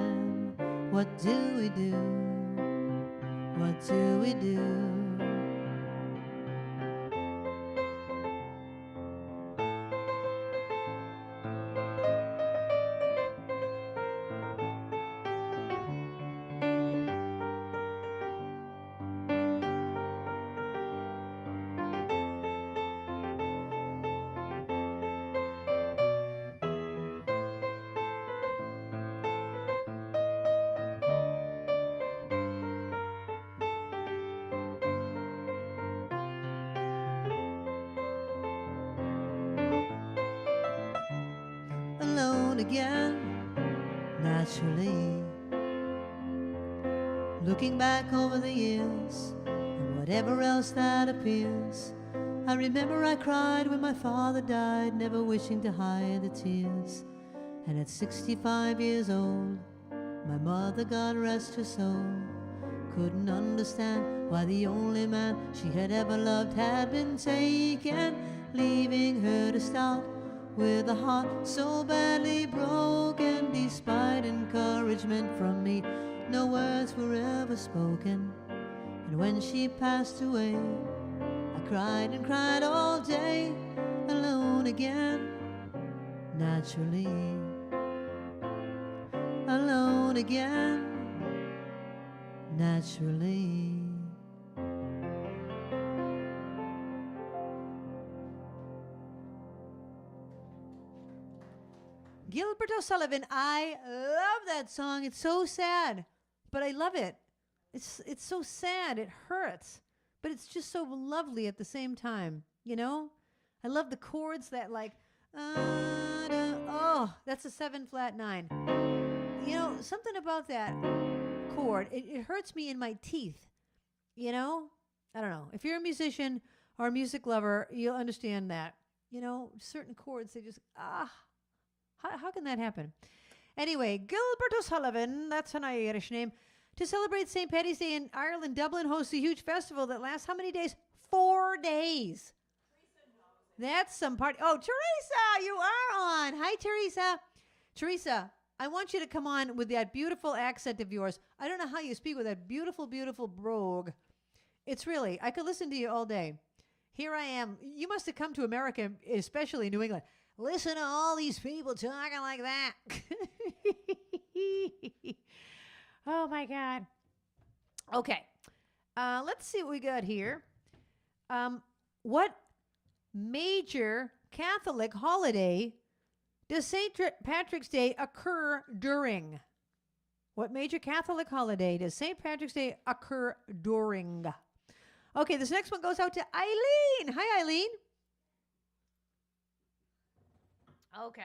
What do we do? What do we do? Again, naturally. Looking back over the years and whatever else that appears, I remember I cried when my father died, never wishing to hide the tears. And at 65 years old, my mother, God rest her soul, couldn't understand why the only man she had ever loved had been taken, leaving her to start with a heart so badly broken. Despite encouragement from me, no words were ever spoken. And when she passed away, I cried and cried all day, alone again, naturally. Alone again, naturally. Gilbert O'Sullivan, I love that song. It's so sad, but I love it. It's so sad. It hurts, but it's just so lovely at the same time. You know, I love the chords that like, oh, that's a 7-flat-9. You know, something about that chord. It hurts me in my teeth. You know, I don't know. If you're a musician or a music lover, you'll understand that. You know, certain chords, they just How can that happen? Anyway, Gilbert O'Sullivan, that's an Irish name. To celebrate St. Paddy's Day in Ireland, Dublin hosts a huge festival that lasts how many days? 4 days. That's some party. Oh, Teresa, you are on. Hi, Teresa. Teresa, I want you to come on with that beautiful accent of yours. I don't know how you speak with that beautiful, beautiful brogue. It's really, I could listen to you all day. Here I am. You must have come to America, especially New England. Listen to all these people talking like that. Oh, my God. Okay. Let's see what we got here. What major Catholic holiday does St. Patrick's Day occur during? What major Catholic holiday does St. Patrick's Day occur during? Okay, this next one goes out to Eileen. Hi, Eileen. Okay.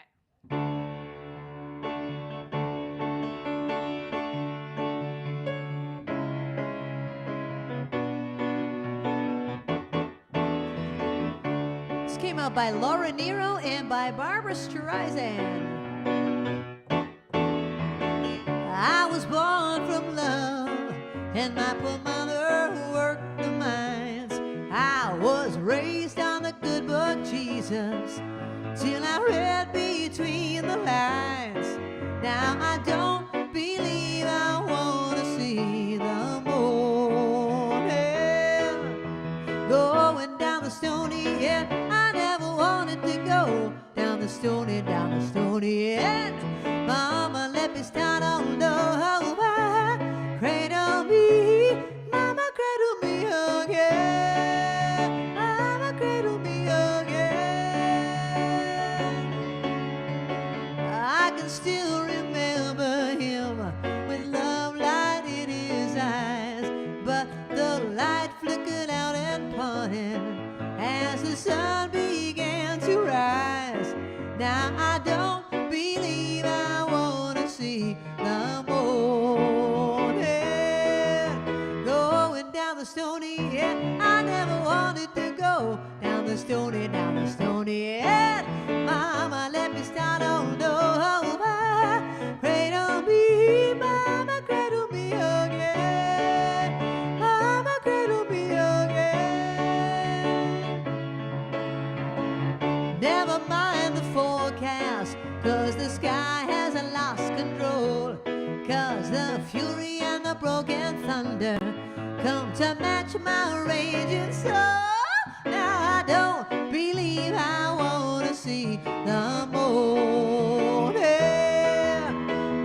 This came out by Laura Nero and by Barbara Streisand. I was born from love, and my poor mother worked the mines. I was raised on the good book Jesus, till I read between the lines. Now I don't believe I want to see the morning going down the stony end. I never wanted to go down the stony end. Mama, let me start on over. Cradle me, mama, cradle me again. Mama, cradle me again. I can still remember him with love light in his eyes, but the light flickered out and parted as the sun began to rise. Now I don't believe I want to see the morning going down the stony end. I never wanted to go down the stony end. Mama, let me start on over. Cradle me, mama, cradle me again. Mama, cradle me again. Never mind the forecast, 'cause the sky has lost control. 'Cause the fury and the broken thunder come to match my raging soul. Now I don't believe I want to see the morning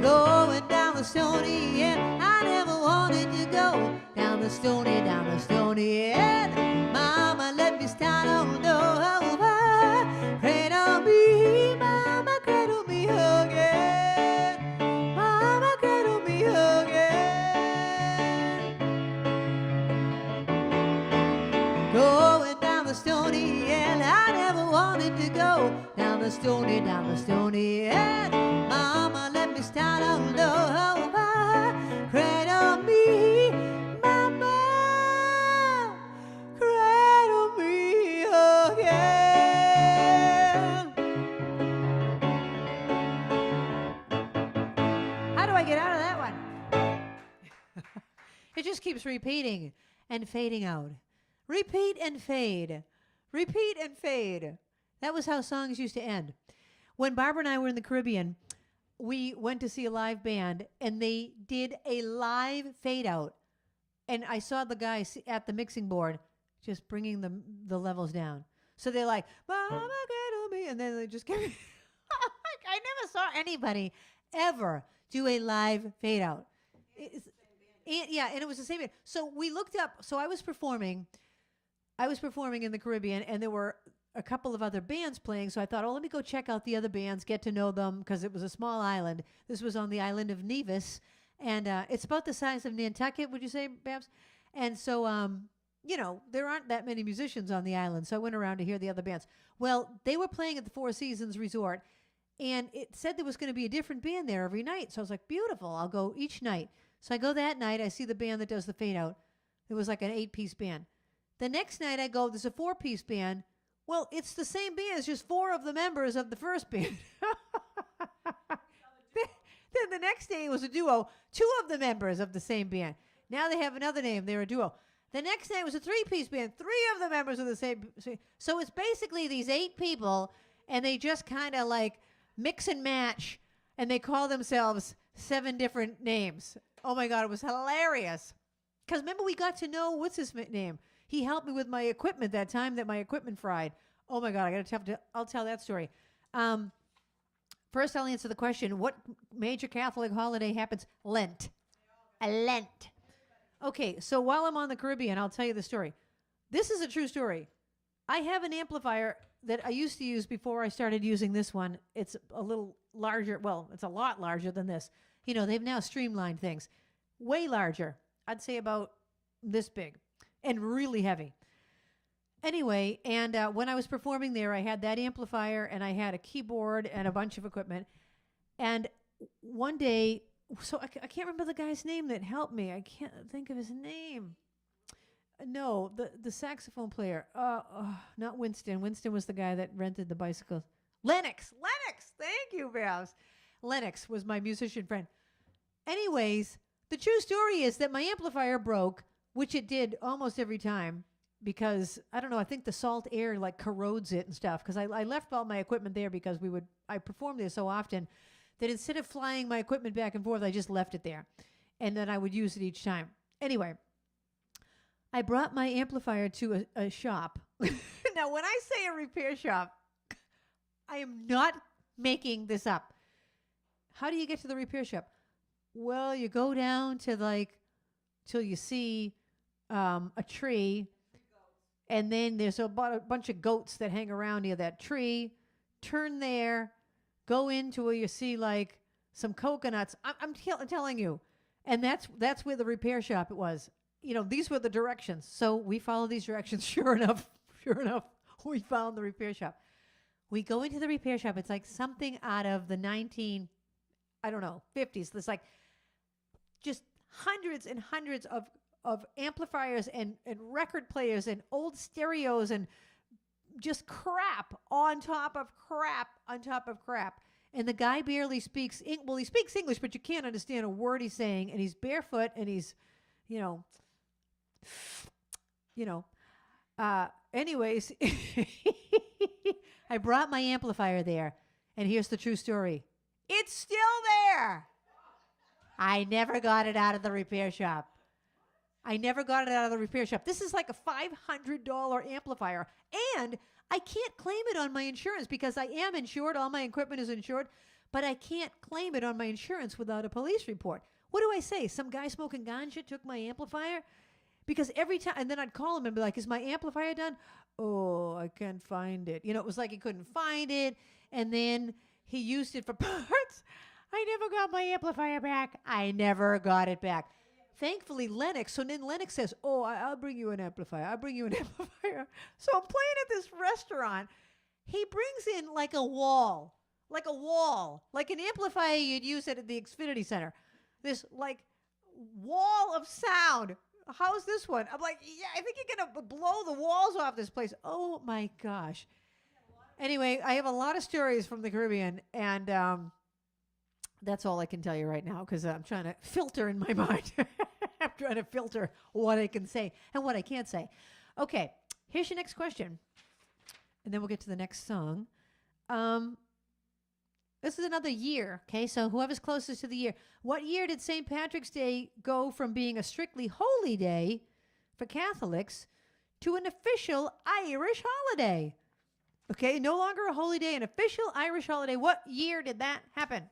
going down the stony end. I never wanted to go down the stony end. Mama, let me start on over. Cradle me, mama, cradle me again. Mama, cradle me again. Going down the stony end. I never wanted to go down the stony end. Mama, let me start on over. Cradle me, mama, cradle me again. How do I get out of that one? It just keeps repeating and fading out. Repeat and fade. Repeat and fade. That was how songs used to end. When Barbara and I were in the Caribbean, we went to see a live band, and they did a live fade out. And I saw the guy at the mixing board just bringing the levels down. So they're like, Mama, cradle me. And then they just kept... I never saw anybody ever do a live fade out. Yeah, and it was the same. So we looked up. So I was performing in the Caribbean, and there were a couple of other bands playing. So I thought, let me go check out the other bands, get to know them, because it was a small island. This was on the island of Nevis, and it's about the size of Nantucket, would you say, Babs? And so, there aren't that many musicians on the island, so I went around to hear the other bands. Well, they were playing at the Four Seasons Resort, and it said there was going to be a different band there every night. So I was like, beautiful, I'll go each night. So I go that night, I see the band that does the fade out. It was like an 8-piece band. The next night I go, there's a 4-piece band. Well, it's the same band. It's just 4 of the members of the first band. Then the next day it was a duo. 2 of the members of the same band. Now they have another name. They're a duo. The next night was a 3-piece band. 3 of the members of the same. So it's basically these 8 people, and they just kind of like mix and match, and they call themselves 7 different names. Oh my God, it was hilarious. Because remember we got to know, what's his name? He helped me with my equipment that time that my equipment fried. Oh my God, I'll tell that story. First, I'll answer the question, what major Catholic holiday happens? Lent. Lent. Okay, so while I'm on the Caribbean, I'll tell you the story. This is a true story. I have an amplifier that I used to use before I started using this one. It's a little larger. Well, it's a lot larger than this. You know, they've now streamlined things. Way larger. I'd say about this big and really heavy. Anyway, and when I was performing there, I had that amplifier and I had a keyboard and a bunch of equipment. And one day, so I can't remember the guy's name that helped me. I can't think of his name. No, the saxophone player. Not Winston. Winston was the guy that rented the bicycles. Lennox. Thank you, Babs. Lennox was my musician friend. Anyways, the true story is that my amplifier broke, which it did almost every time. Because, I don't know, I think the salt air like corrodes it and stuff. Because I left all my equipment there because I performed there so often that instead of flying my equipment back and forth, I just left it there. And then I would use it each time. Anyway, I brought my amplifier to a shop. Now, when I say a repair shop, I am not making this up. How do you get to the repair shop? Well, you go down to till you see a tree. And then there's a bunch of goats that hang around near that tree. Turn there, go into where you see some coconuts. I'm telling you. And that's where the repair shop it was. You know, these were the directions. So we follow these directions. Sure enough, we found the repair shop. We go into the repair shop. It's like something out of the 50s. There's just hundreds and hundreds of amplifiers and record players and old stereos and just crap on top of crap on top of crap. And the guy barely speaks, he speaks English, but you can't understand a word he's saying. And he's barefoot and he's, anyways, I brought my amplifier there. And here's the true story. It's still there. I never got it out of the repair shop. This is like a $500 amplifier. And I can't claim it on my insurance because I am insured. All my equipment is insured. But I can't claim it on my insurance without a police report. What do I say? Some guy smoking ganja took my amplifier? Because every time, and then I'd call him and be like, is my amplifier done? Oh, I can't find it. It was like he couldn't find it. And then he used it for parts. I never got my amplifier back. I never got it back. Thankfully, Lennox. So then Lennox says, oh, I'll bring you an amplifier. So I'm playing at this restaurant. He brings in like a wall, like an amplifier you'd use at the Xfinity Center. This wall of sound. How's this one? I'm like, yeah, I think you're going to blow the walls off this place. Oh, my gosh. Anyway, I have a lot of stories from the Caribbean, and that's all I can tell you right now because I'm trying to filter in my mind. I'm trying to filter what I can say and what I can't say. Okay, here's your next question. And then we'll get to the next song. This is another year, okay? So whoever's closest to the year. What year did St. Patrick's Day go from being a strictly holy day for Catholics to an official Irish holiday? Okay, no longer a holy day, an official Irish holiday. What year did that happen?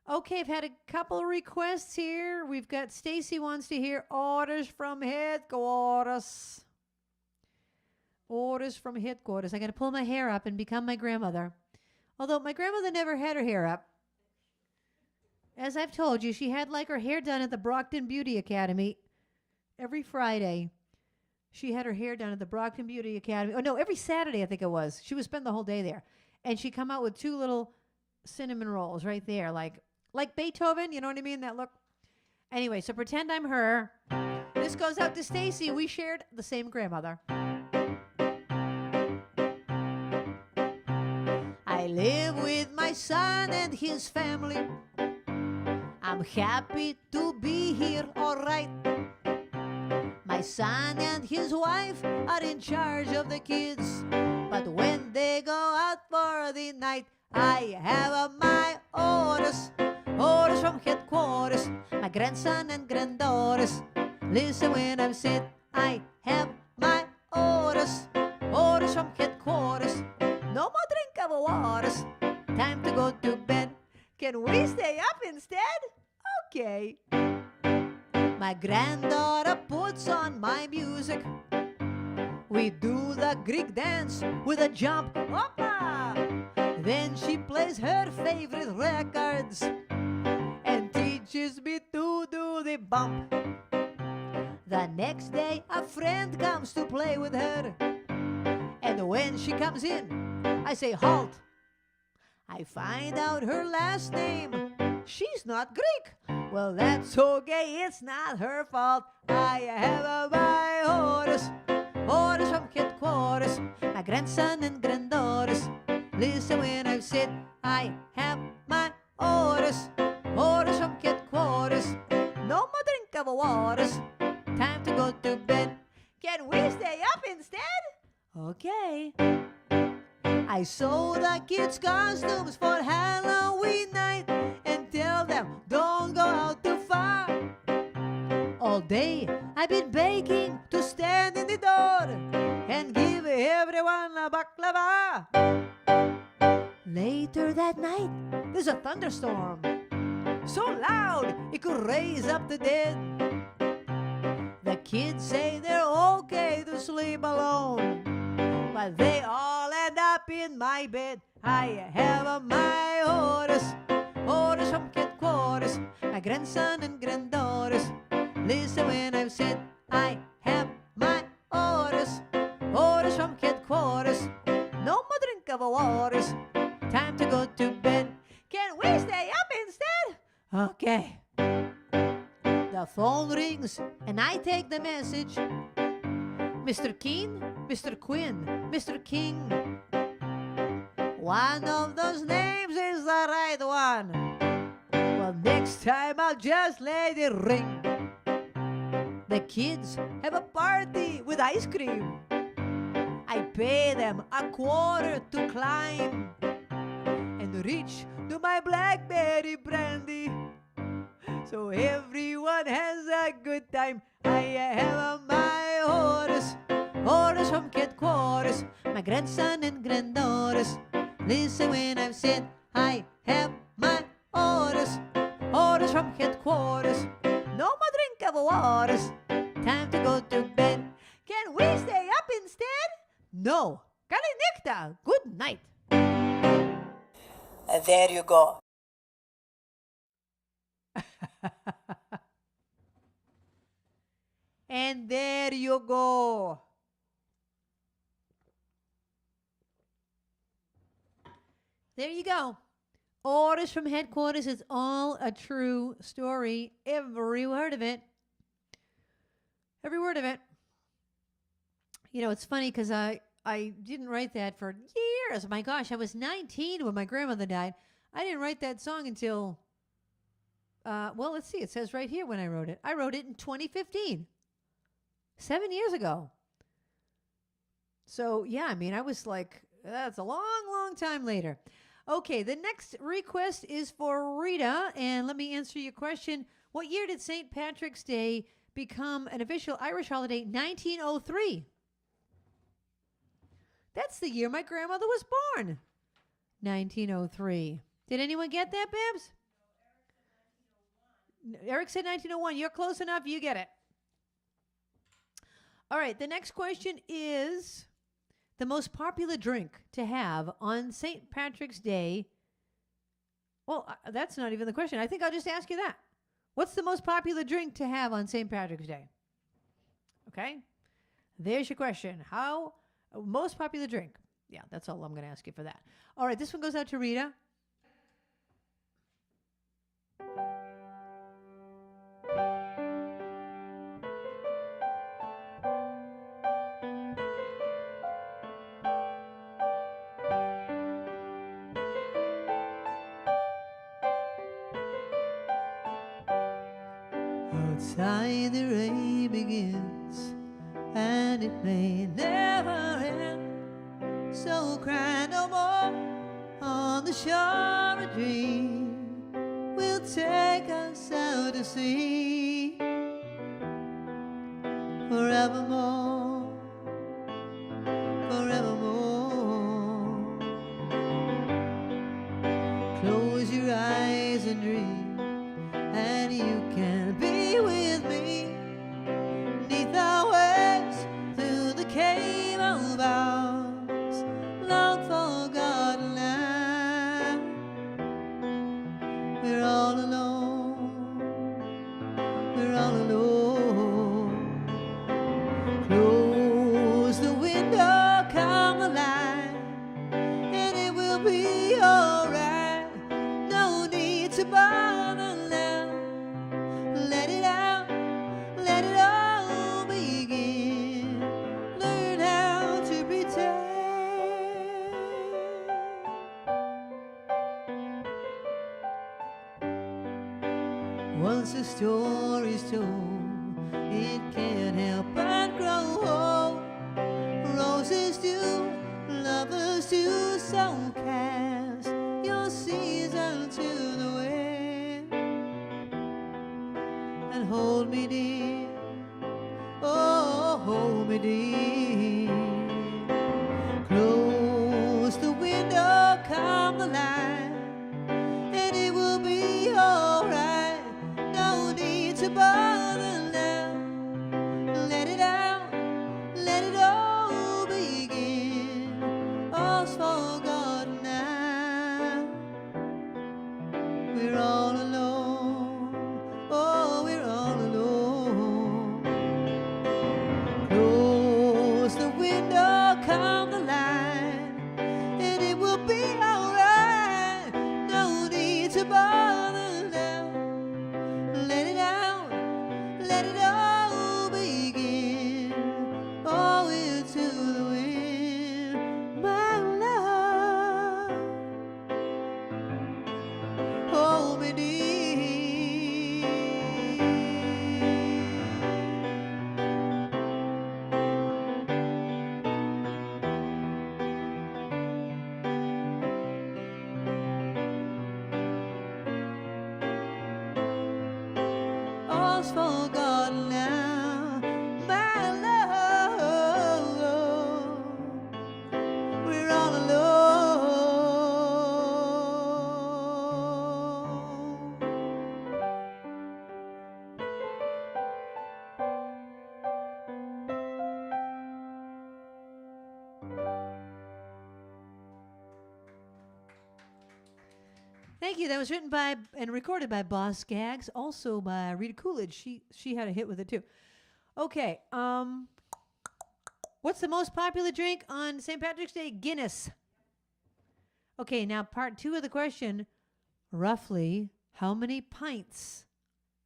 Okay, I've had a couple of requests here. We've got Stacy wants to hear Orders from Headquarters. Orders from Headquarters. I got to pull my hair up and become my grandmother. Although my grandmother never had her hair up. As I've told you, she had her hair done at the Brockton Beauty Academy every Friday. She had her hair done at the Brockton Beauty Academy. Oh, no, every Saturday I think it was. She would spend the whole day there. And she'd come out with 2 little cinnamon rolls right there, like Beethoven, you know what I mean? That look. Anyway, so pretend I'm her. This goes out to Stacy. We shared the same grandmother. I live with my son and his family. I'm happy to be here, all right. My son and his wife are in charge of the kids. But when they go out for the night, I have my orders from headquarters. My grandson and granddaughters Listen when I'm sick, I have my orders. Orders from headquarters. No more drink of waters. Time to go to bed. Can we stay up instead? Okay. My granddaughter puts on my music. We do the Greek dance with a jump. Hoppa! Then she plays her favorite records and teaches me to do the bump. The next day a friend comes to play with her, and when she comes in, I say halt. I find out her last name. She's not Greek. Well, that's okay, it's not her fault. I have my orders. Orders from headquarters. My grandson and granddaughters. Listen when I said I have my orders. Orders from headquarters. No more drink of waters. Time to go to bed. Can we stay up instead? Okay. I sew the kids' costumes for Halloween night and tell them don't go out too far. All day I've been baking to stand in the door and give everyone a baklava. Later that night there's a thunderstorm so loud it could raise up the dead. The kids say they're okay to sleep alone, but they all end up in my bed. I have my orders. Orders from headquarters. My grandson and granddaughters. Listen when I've said I have my orders. Orders from headquarters. No more drink of waters. Time to go to bed. Can we stay up instead? Okay. The phone rings and I take the message. Mr. Keen, Mr. Quinn, Mr. King. One of those names is the right one. Well, next time I'll just let it ring. The kids have a party with ice cream. I pay them $0.25 to climb and reach to my blackberry brandy. So everyone has a good time. I have my orders. Orders from headquarters. My grandson and granddaughters. Listen when I've said I have my orders. Orders from headquarters. No more drink of waters. Time to go to bed. Can we stay up instead? No. Kalinikta. Good night. There you go. And there you go. There you go. Orders from headquarters is all a true story. Every word of it. Every word of it. You know, it's funny because I didn't write that for years. My gosh, I was 19 when my grandmother died. I didn't write that song until, well, let's see. It says right here when I wrote it. I wrote it in 2015. 7 years ago. So, yeah, I mean, I was like, that's a long, long time later. Okay, the next request is for Rita, and let me answer your question. What year did St. Patrick's Day become an official Irish holiday? 1903. That's the year my grandmother was born. 1903. Did anyone get that, Babs? No, Eric said 1901. You're close enough. You get it. All right, the next question is the most popular drink to have on St. Patrick's Day. Well, that's not even the question. I think I'll just ask you that. What's the most popular drink to have on St. Patrick's Day? Okay, there's your question. Most popular drink? Yeah, that's all I'm going to ask you for that. All right, this one goes out to Rita. Outside the rain begins, and it may never end. So cry no more on the shore. A dream will take us out to sea. forevermore, forevermore. Close your eyes and dream, and you can be with me 'neath the waves through the cave of ours, long forgotten land. We're all alone, we're all alone. Close the window, come alive, and it will be alright. No need to bother now. Let it out, let it all begin. Learn how to pretend. Once a story's told, it can't help but grow old. Roses do, lovers do, so cast your season to the wind and hold me dear, oh, hold me dear. Close the window, come the light, and it will be alright. No need to bother now. Let it out, let it all begin. All's forgotten now. We're all alone, oh, we're all alone. Close the window, come the light, and it will be alright. No need to bother now. Let it out, let it all begin. Oh, into the wind, my love. Hold me dear. All's forgotten now, my love. We're all alone. Thank you. That was written by and recorded by Boss Gags, also by Rita Coolidge. She had a hit with it too. Okay. What's the most popular drink on St. Patrick's Day? Guinness. Okay, now part 2 of the question. Roughly, how many pints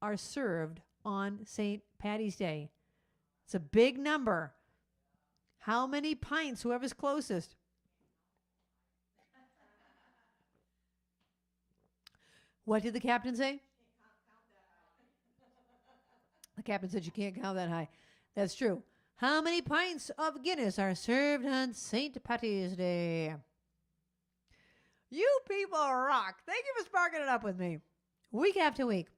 are served on St. Patty's Day? It's a big number. How many pints? Whoever's closest. What did the captain say? The captain said you can't count that high. That's true. How many pints of Guinness are served on St. Patty's Day? You people rock. Thank you for sparking it up with me. Week after week.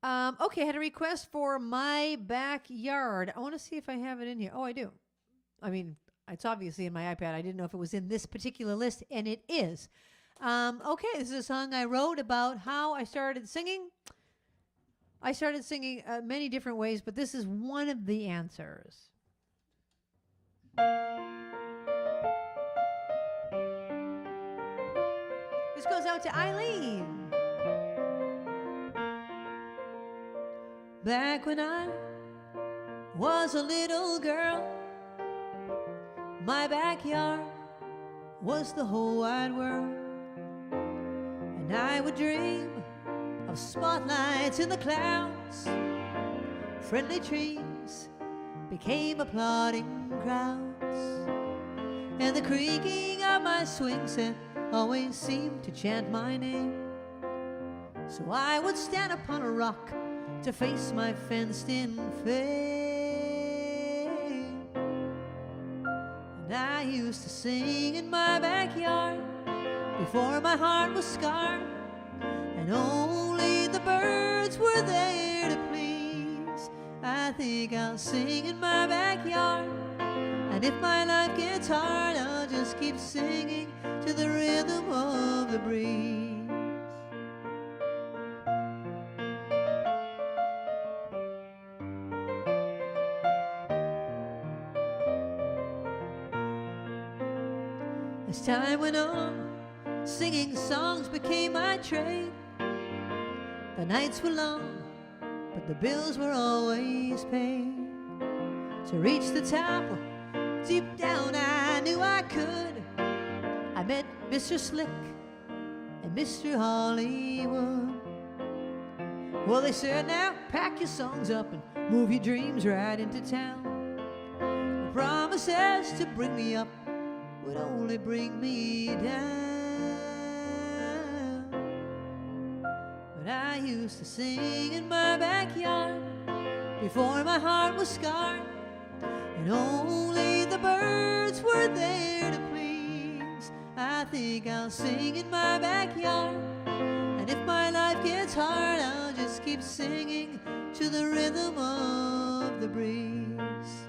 Okay, I had a request for My Backyard. I want to see if I have it in here. Oh, I do. I mean, it's obviously in my iPad. I didn't know if it was in this particular list, and it is. Okay, this is a song I wrote about how I started singing. I started singing many different ways, but this is one of the answers. This goes out to Eileen. Back when I was a little girl, my backyard was the whole wide world. And I would dream of spotlights in the clouds. Friendly trees became applauding crowds. And the creaking of my swing set always seemed to chant my name. So I would stand upon a rock to face my fenced-in fame. And I used to sing in my backyard before my heart was scarred, and only the birds were there to please. I think I'll sing in my backyard. And if my life gets hard, I'll just keep singing to the rhythm of the breeze. As time went on, singing songs became my trade. The nights were long, but the bills were always paid. To reach the top, deep down I knew I could. I met Mr. Slick and Mr. Hollywood. Well, they said, now pack your songs up and move your dreams right into town. The promises to bring me up would only bring me down. But I used to sing in my backyard before my heart was scarred, and only the birds were there to please. I think I'll sing in my backyard, and if my life gets hard, I'll just keep singing to the rhythm of the breeze.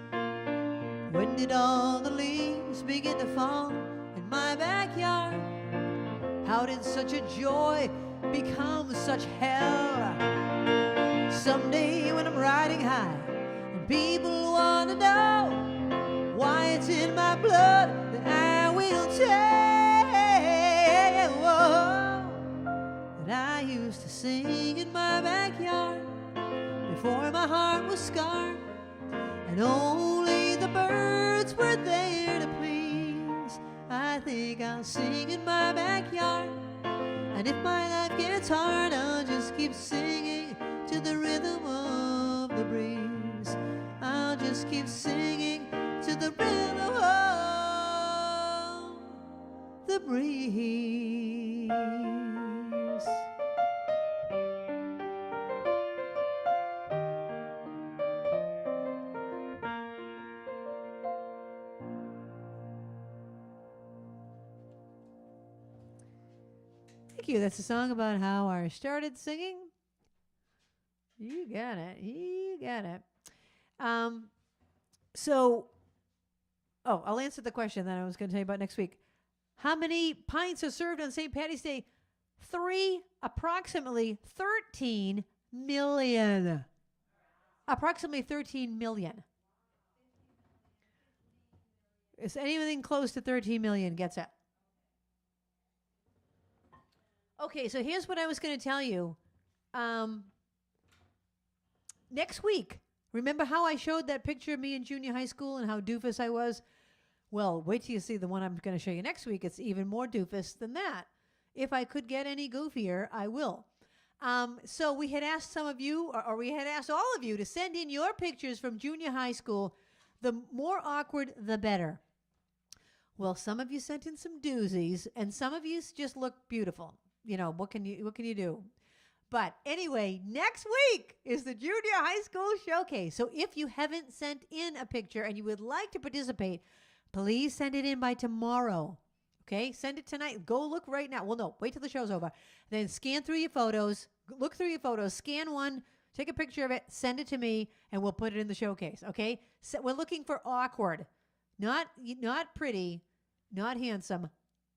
When did all the leaves begin to fall in my backyard? How did such a joy become such hell? Someday when I'm riding high and people want to know why it's in my blood, then I will tell that I used to sing in my backyard before my heart was scarred, and only the birds were there to please. I think I'll sing in my backyard, and if my life gets hard, I'll just keep singing to the rhythm of the breeze. I'll just keep singing to the rhythm of the breeze. Thank you. That's a song about how I started singing. You got it. You got it. I'll answer the question that I was going to tell you about next week. How many pints are served on St. Patty's Day? Approximately 13 million. Approximately 13 million. Is anything close to 13 million gets it? Okay, so here's what I was going to tell you. Next week, remember how I showed that picture of me in junior high school and how doofus I was? Well, wait till you see the one I'm going to show you next week. It's even more doofus than that. If I could get any goofier, I will. So we had asked some of you, or we had asked all of you to send in your pictures from junior high school. The more awkward, the better. Well, some of you sent in some doozies, and some of you just look beautiful. You know, what can you do? But anyway, next week is the Junior High School Showcase. So if you haven't sent in a picture and you would like to participate, please send it in by tomorrow. Okay? Send it tonight. Go look right now. Well, no, wait till the show's over. Then scan through your photos. Look through your photos. Scan one. Take a picture of it. Send it to me, and we'll put it in the showcase. Okay? So we're looking for awkward. Not pretty, not handsome,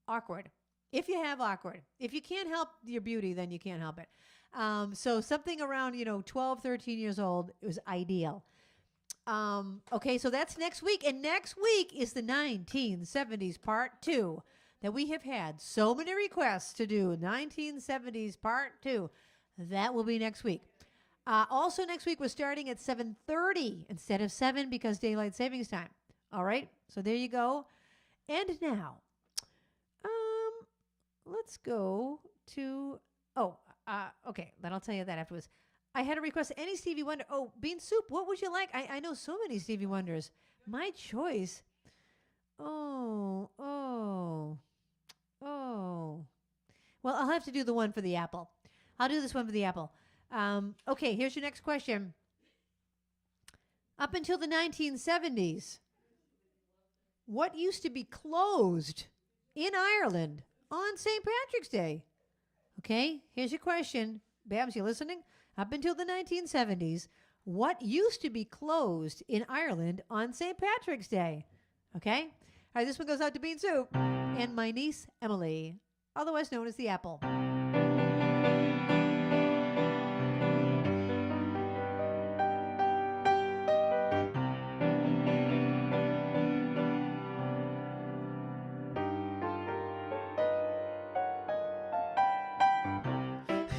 awkward. If you have awkward. If you can't help your beauty, then you can't help it. So something around, 12, 13 years old is ideal. Okay, so that's next week. And next week is the 1970s Part 2 that we have had so many requests to do. 1970s Part 2. That will be next week. Also next week, we're starting at 7:30 instead of 7 because daylight savings time. All right, so there you go. And now, let's go to, okay, then I'll tell you that afterwards. I had a request, any Stevie Wonder. Oh, Bean Soup, what would you like? I know so many Stevie Wonders. My choice. Oh. Well, I'll have to do the one for the apple. I'll do this one for the apple. Okay, here's your next question. Up until the 1970s, what used to be closed in Ireland on St. Patrick's Day? Okay, here's your question. Babs, you listening? Up until the 1970s, what used to be closed in Ireland on St. Patrick's Day? Okay? All right, this one goes out to Bean Soup and my niece, Emily, otherwise known as the Apple.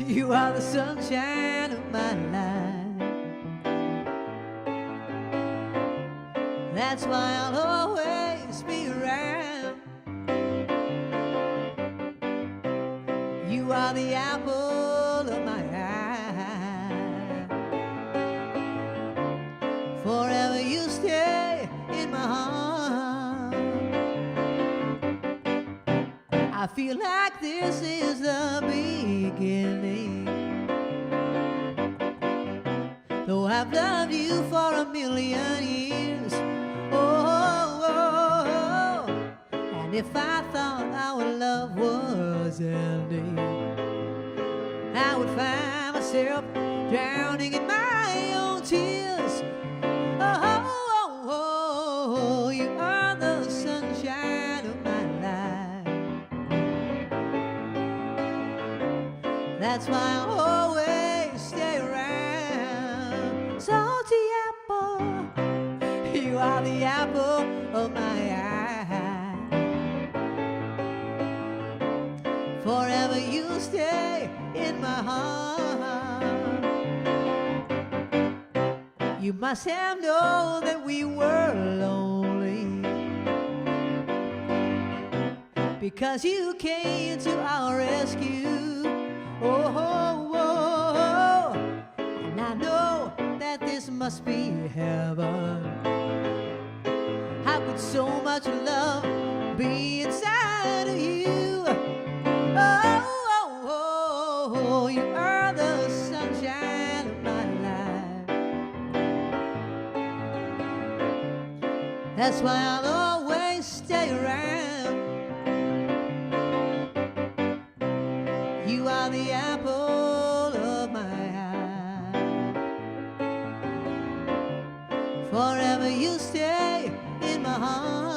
You are the sunshine of my life. That's why I'll always be around. You are the apple of my eye. Forever you stay in my heart. I feel like this is the beginning. Though I've loved you for a million years. Oh, and if I thought our love was ending, I would find myself drowning in my own tears. Oh, you are the sunshine of my life. That's why I'll always stay around. Salty apple, you are the apple of my eye. Forever you stay in my heart. You must have known that we were lonely, because you came to our rescue. Oh, and I know that this must be heaven. How could so much love be inside of you? Oh, you are the sunshine of my life. That's why I'll always stay around. You are the apple of my eye. Forever you stay in my heart.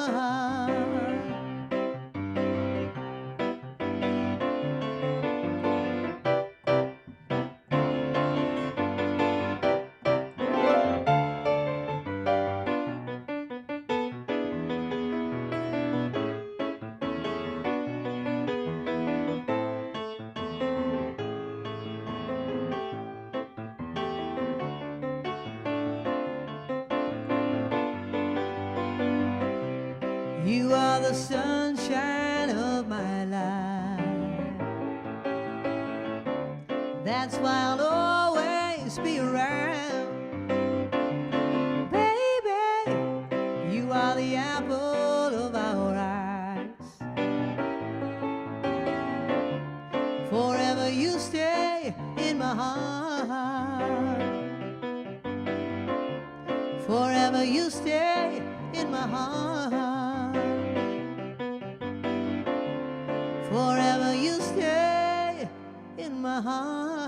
You are the sunshine of my life. That's why I'll always be around. Baby, you are the apple of our eyes. Forever you stay in my heart. Forever you stay in my heart. Forever you stay in my heart.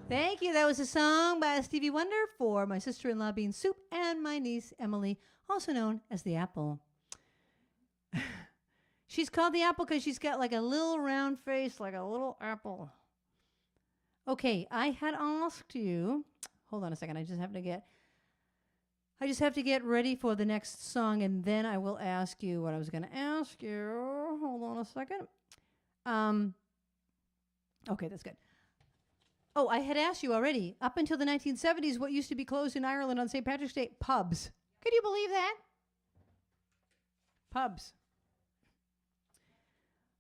Thank you. That was a song by Stevie Wonder for my sister-in-law Bean Soup and my niece Emily, also known as the Apple. She's called the Apple because she's got like a little round face, like a little apple. Okay, I had asked you. Hold on a second. I just have to get ready for the next song, and then I will ask you what I was going to ask you. Hold on a second. Okay, that's good. Oh, I had asked you already. Up until the 1970s, what used to be closed in Ireland on St. Patrick's Day? Pubs. Could you believe that? Pubs.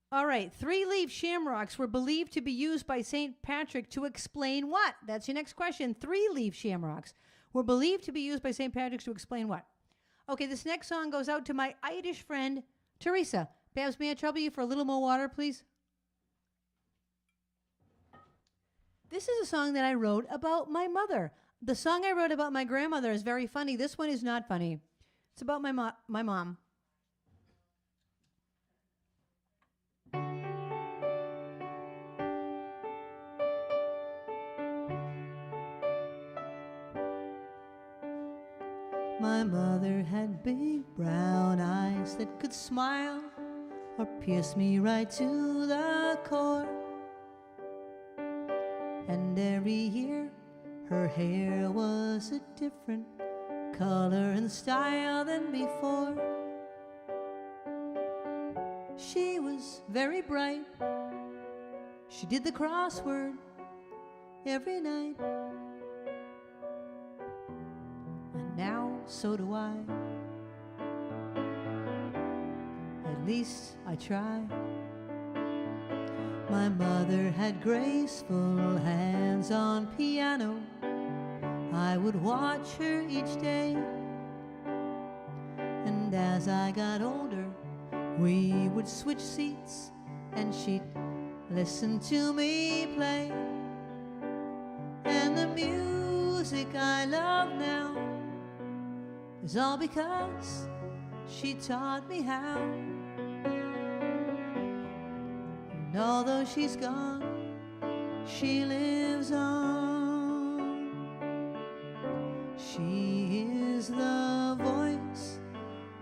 All right, 3-leaf shamrocks were believed to be used by St. Patrick to explain what? That's your next question. 3-leaf shamrocks were believed to be used by St. Patrick to explain what? Okay, this next song goes out to my Irish friend, Teresa. Babs, may I trouble you for a little more water, please? This is a song that I wrote about my mother. The song I wrote about my grandmother is very funny. This one is not funny. It's about my mom. My mother had big brown eyes that could smile or pierce me right to the core. And every year her hair was a different color and style than before. She was very bright. She did the crossword every night. And now so do I. At least I try. My mother had graceful hands on piano. I would watch her each day. And as I got older, we would switch seats and she'd listen to me play. And the music I love now is all because she taught me how. And although she's gone, she lives on. She is the voice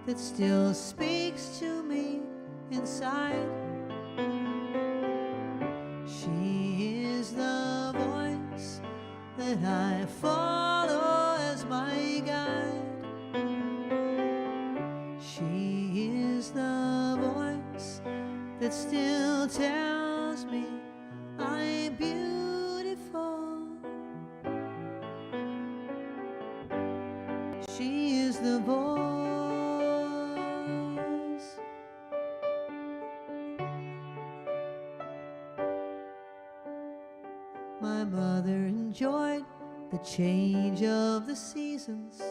that still speaks to me inside. She is the voice that I follow as my guide. She is the voice that still tells me I'm beautiful. She is the voice. My mother enjoyed the change of the seasons,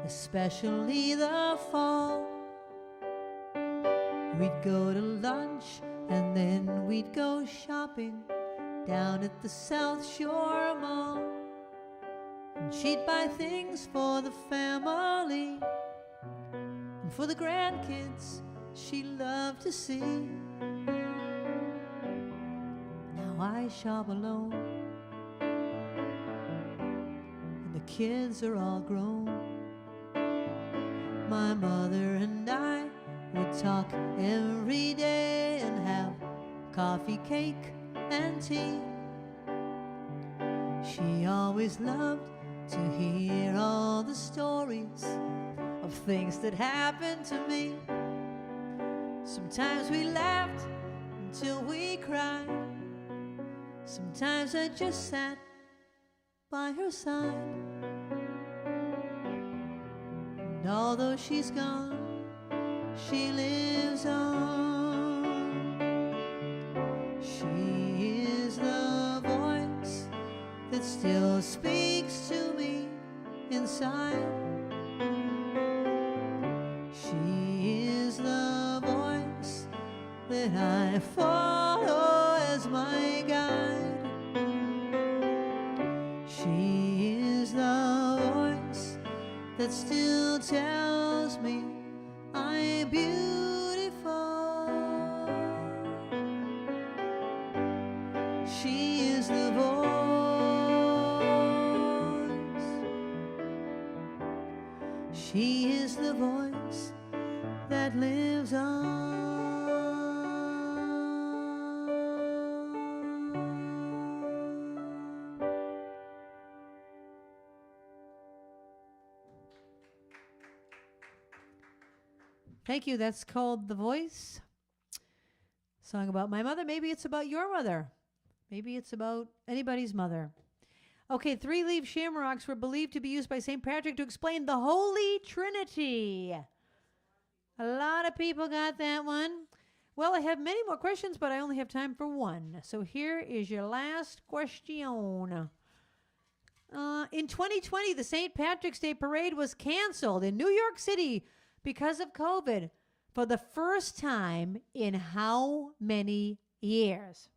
especially the fall. We'd go to lunch and then we'd go shopping down at the South Shore Mall. And she'd buy things for the family and for the grandkids she loved to see. Now I shop alone and the kids are all grown. My mother and I would talk every day and have coffee, cake, and tea. She always loved to hear all the stories of things that happened to me. Sometimes we laughed until we cried. Sometimes I just sat by her side. And although she's gone, she lives on. She is the voice that still speaks to me inside. She is the voice that I follow as my guide. She is the voice that still tells me I'm beautiful. She is the voice. She is the voice that lives on. Thank you. That's called The Voice. Song about my mother. Maybe it's about your mother. Maybe it's about anybody's mother. Okay, 3-leaf shamrocks were believed to be used by St. Patrick to explain the Holy Trinity. A lot of people got that one. Well, I have many more questions, but I only have time for one. So here is your last question. In 2020, the St. Patrick's Day Parade was canceled in New York City because of COVID for the first time in how many years?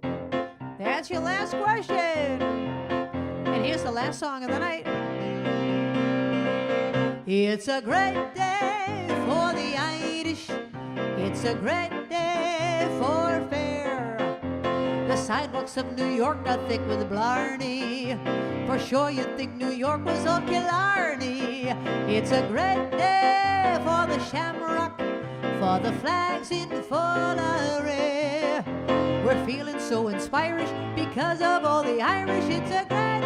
That's your last question. And here's the last song of the night. It's a great day for the Irish. It's a great day for fair. The sidewalks of New York are thick with blarney. For sure you'd think New York was all Killarney. It's a great day for the shamrock, for the flags in full array. We're feeling so inspirish because of all the Irish. It's a great,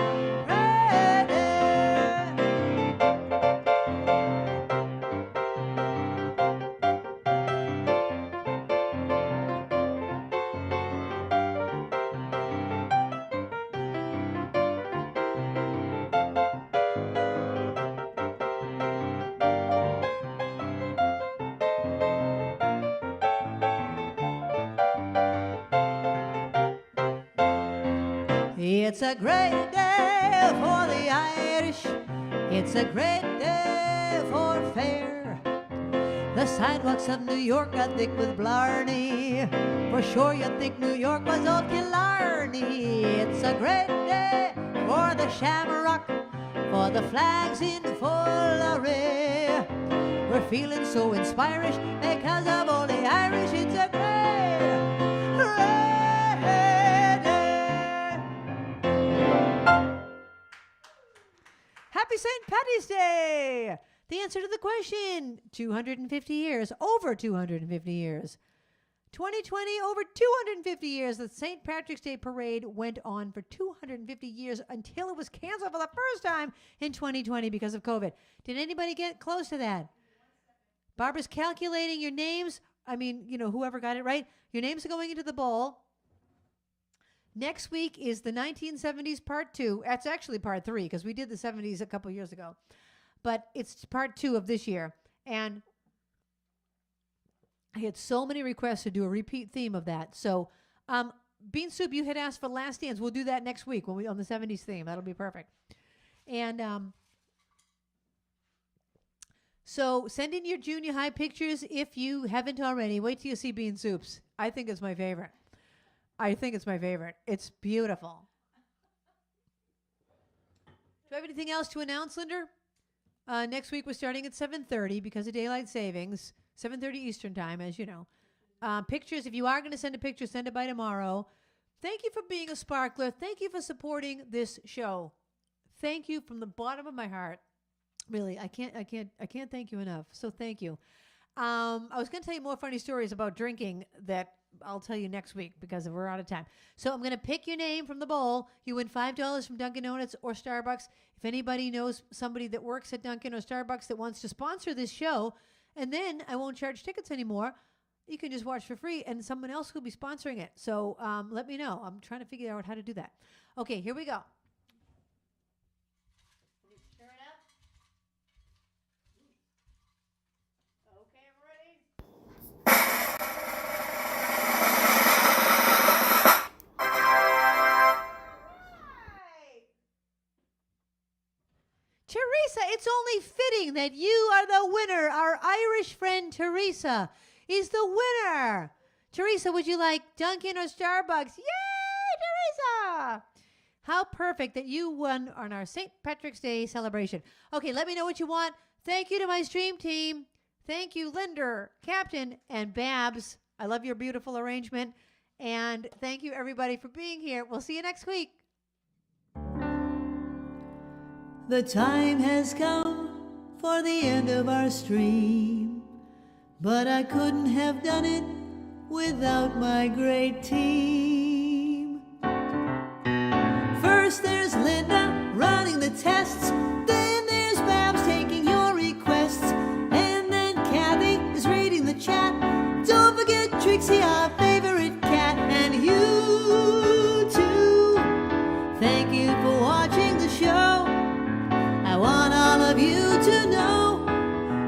great day. It's a great day for the Irish. It's a great day for fair. The sidewalks of New York are thick with blarney. For sure you'd think New York was all Killarney. It's a great day for the shamrock, for the flags in full array. We're feeling so inspirish because of all the Irish. It's a great, great day. Happy St. Patty's Day! The answer to the question, 250 years, over 250 years. 2020, over 250 years. The St. Patrick's Day Parade went on for 250 years until it was canceled for the first time in 2020 because of COVID. Did anybody get close to that? Barbara's calculating your names. I mean, you know, whoever got it right. Your names are going into the bowl. Next week is the 1970s part 2. That's actually part 3 because we did the 70s a couple years ago. But it's part 2 of this year. And I had so many requests to do a repeat theme of that. So, Bean Soup, you had asked for Last Dance. We'll do that next week when we on the 70s theme. That'll be perfect. And so send in your junior high pictures if you haven't already. Wait till you see Bean Soup's. I think it's my favorite. It's beautiful. Do I have anything else to announce, Linda? Next week we're starting at 7:30 because of daylight savings. 7:30 Eastern time, as you know. Pictures, if you are going to send a picture, send it by tomorrow. Thank you for being a sparkler. Thank you for supporting this show. Thank you from the bottom of my heart. Really, I can't thank you enough. So thank you. I was going to tell you more funny stories about drinking that I'll tell you next week because we're out of time. So I'm going to pick your name from the bowl. You win $5 from Dunkin' Donuts or Starbucks. If anybody knows somebody that works at Dunkin' or Starbucks that wants to sponsor this show, and then I won't charge tickets anymore, you can just watch for free, and someone else will be sponsoring it. So let me know. I'm trying to figure out how to do that. Okay, here we go. Stir it up. Okay, I'm ready. Teresa, it's only fitting that you are the winner. Our Irish friend Teresa is the winner. Teresa, would you like Dunkin' or Starbucks? Yay, Teresa! How perfect that you won on our St. Patrick's Day celebration. Okay, let me know what you want. Thank you to my stream team. Thank you, Linder, Captain, and Babs. I love your beautiful arrangement. And thank you, everybody, for being here. We'll see you next week. The time has come for the end of our stream, but I couldn't have done it without my great team. First there's Linda running the tests, then there's Babs taking your requests, and then Kathy is reading the chat. Don't forget Trixie, our favorite cat, and you too. Thank you for watching the show. I want all of you to know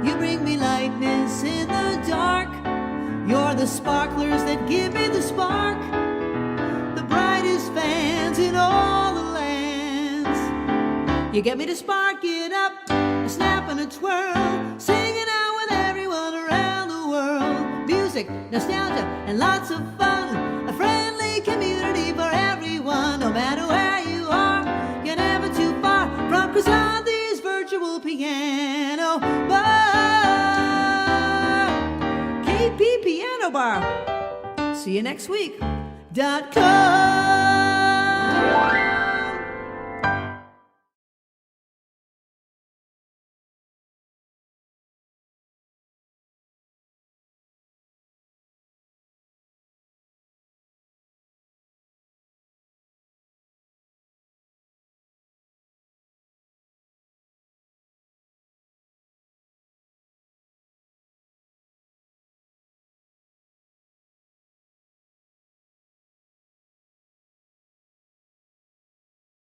you bring me lightness in the dark. You're the sparklers that give me the spark, the brightest fans in all the lands. You get me to spark it up, a snap and a twirl, singing out with everyone around the world. Music, nostalgia, and lots of fun, a friendly community for everyone. No matter where you are, you're never too far from Krisanthi virtual piano. Piano Bar. KP Piano Bar. See you next week. .com